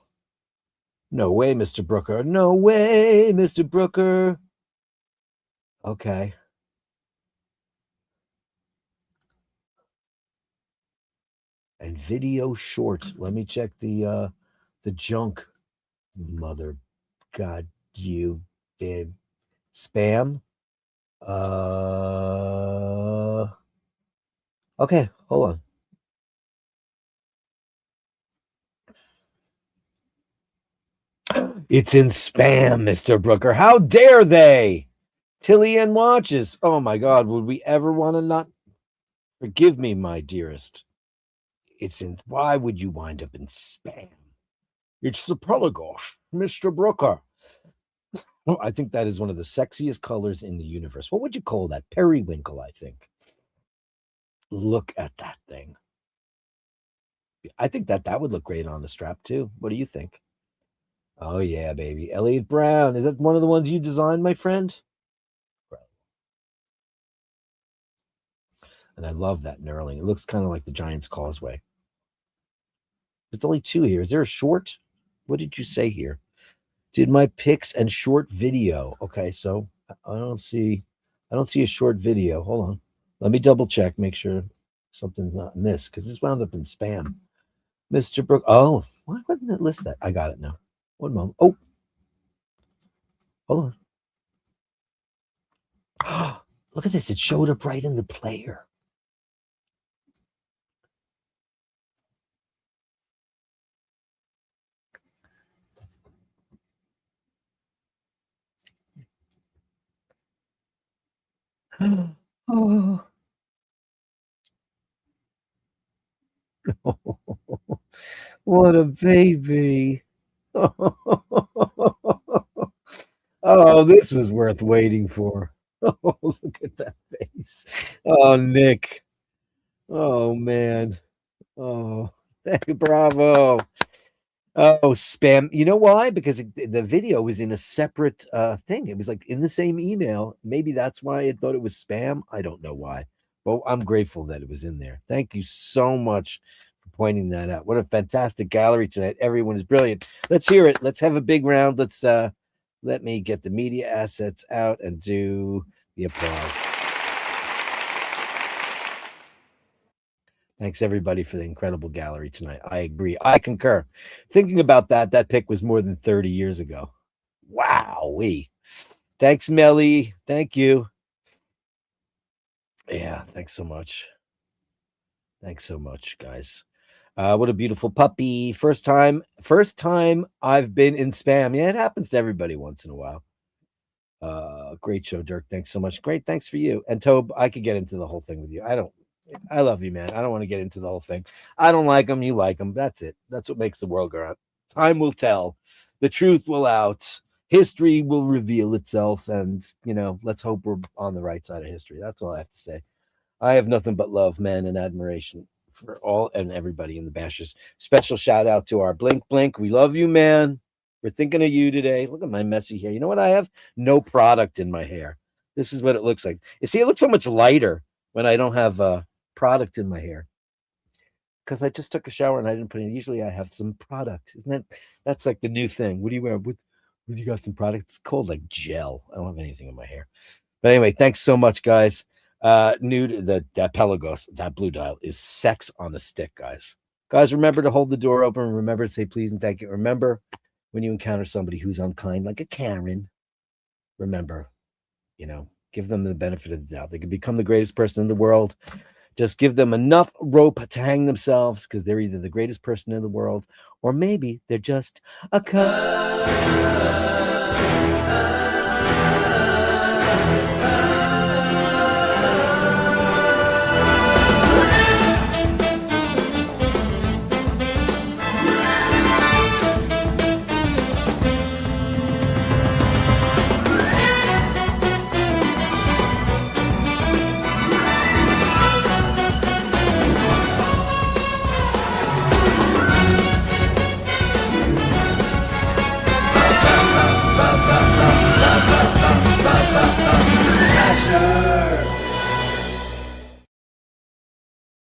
No way, Mr. Brooker. No way, Mr. Brooker. Okay. And video short. Let me check the junk. Mother God, you big spam. Okay, hold on. It's in spam, Mr. Brooker. How dare they? Tilly and watches. Oh my God. Would we ever want to not forgive me, my dearest? It's in. Why would you wind up in spam? It's the Pelagosh, Mr. Brooker. Oh, I think that is one of the sexiest colors in the universe. What would you call that? Periwinkle, I think. Look at that thing. I think that would look great on the strap too. What do you think? Oh yeah, baby. Elliot Brown. Is that one of the ones you designed, my friend? And I love that knurling. It looks kind of like the Giant's Causeway. There's only two here. Is there a short? What did you say here? Did my pics and short video. Okay, so I don't see a short video. Hold on. Let me double check, make sure something's not missed, because this wound up in spam. Mr. Brook. Oh, why wouldn't it list that? I got it now. One moment. Oh, hold on. Look at this. It showed up right in the player. Oh. What a baby. Oh, this was worth waiting for. Oh, look at that face. Oh, Nick. Oh, man. Oh, bravo. Oh, spam. You know why? Because the video was in a separate thing. It was like in the same email. Maybe that's why it thought it was spam. I don't know why. But I'm grateful that it was in there. Thank you so much for pointing that out. What a fantastic gallery tonight. Everyone is brilliant. Let's hear it. Let's have a big round. Let's let me get the media assets out and do the applause. Thanks everybody for the incredible gallery tonight. I agree. I concur. Thinking about that pic was more than 30 years ago. Wow-wee. Thanks, Melly. Thank you. Yeah, thanks so much. Thanks so much, guys. What a beautiful puppy. First time I've been in spam. Yeah, it happens to everybody once in a while. Great show, Dirk. Thanks so much. Great. Thanks for you. And Tobe, I could get into the whole thing with you. I love you, man. I don't want to get into the whole thing. I don't like them. You like them. That's it. That's what makes the world go round. Time will tell. The truth will out. History will reveal itself. And, let's hope we're on the right side of history. That's all I have to say. I have nothing but love, man, and admiration for all and everybody in the Bashers. Special shout out to our Blink Blink. We love you, man. We're thinking of you today. Look at my messy hair. You know what I have? No product in my hair. This is what it looks like. You see, it looks so much lighter when I don't have product in my hair, because I just took a shower and I didn't put in. Usually I have some product. That's like the new thing? What do you wear? What you got? Some product? It's called like gel. I don't have anything in my hair. But anyway, thanks so much, guys. Nude, that Pelagos, that blue dial is sex on a stick, guys. Guys, remember to hold the door open. Remember to say please and thank you. Remember, when you encounter somebody who's unkind, like a Karen, remember, give them the benefit of the doubt. They could become the greatest person in the world. Just give them enough rope to hang themselves, because they're either the greatest person in the world, or maybe they're just a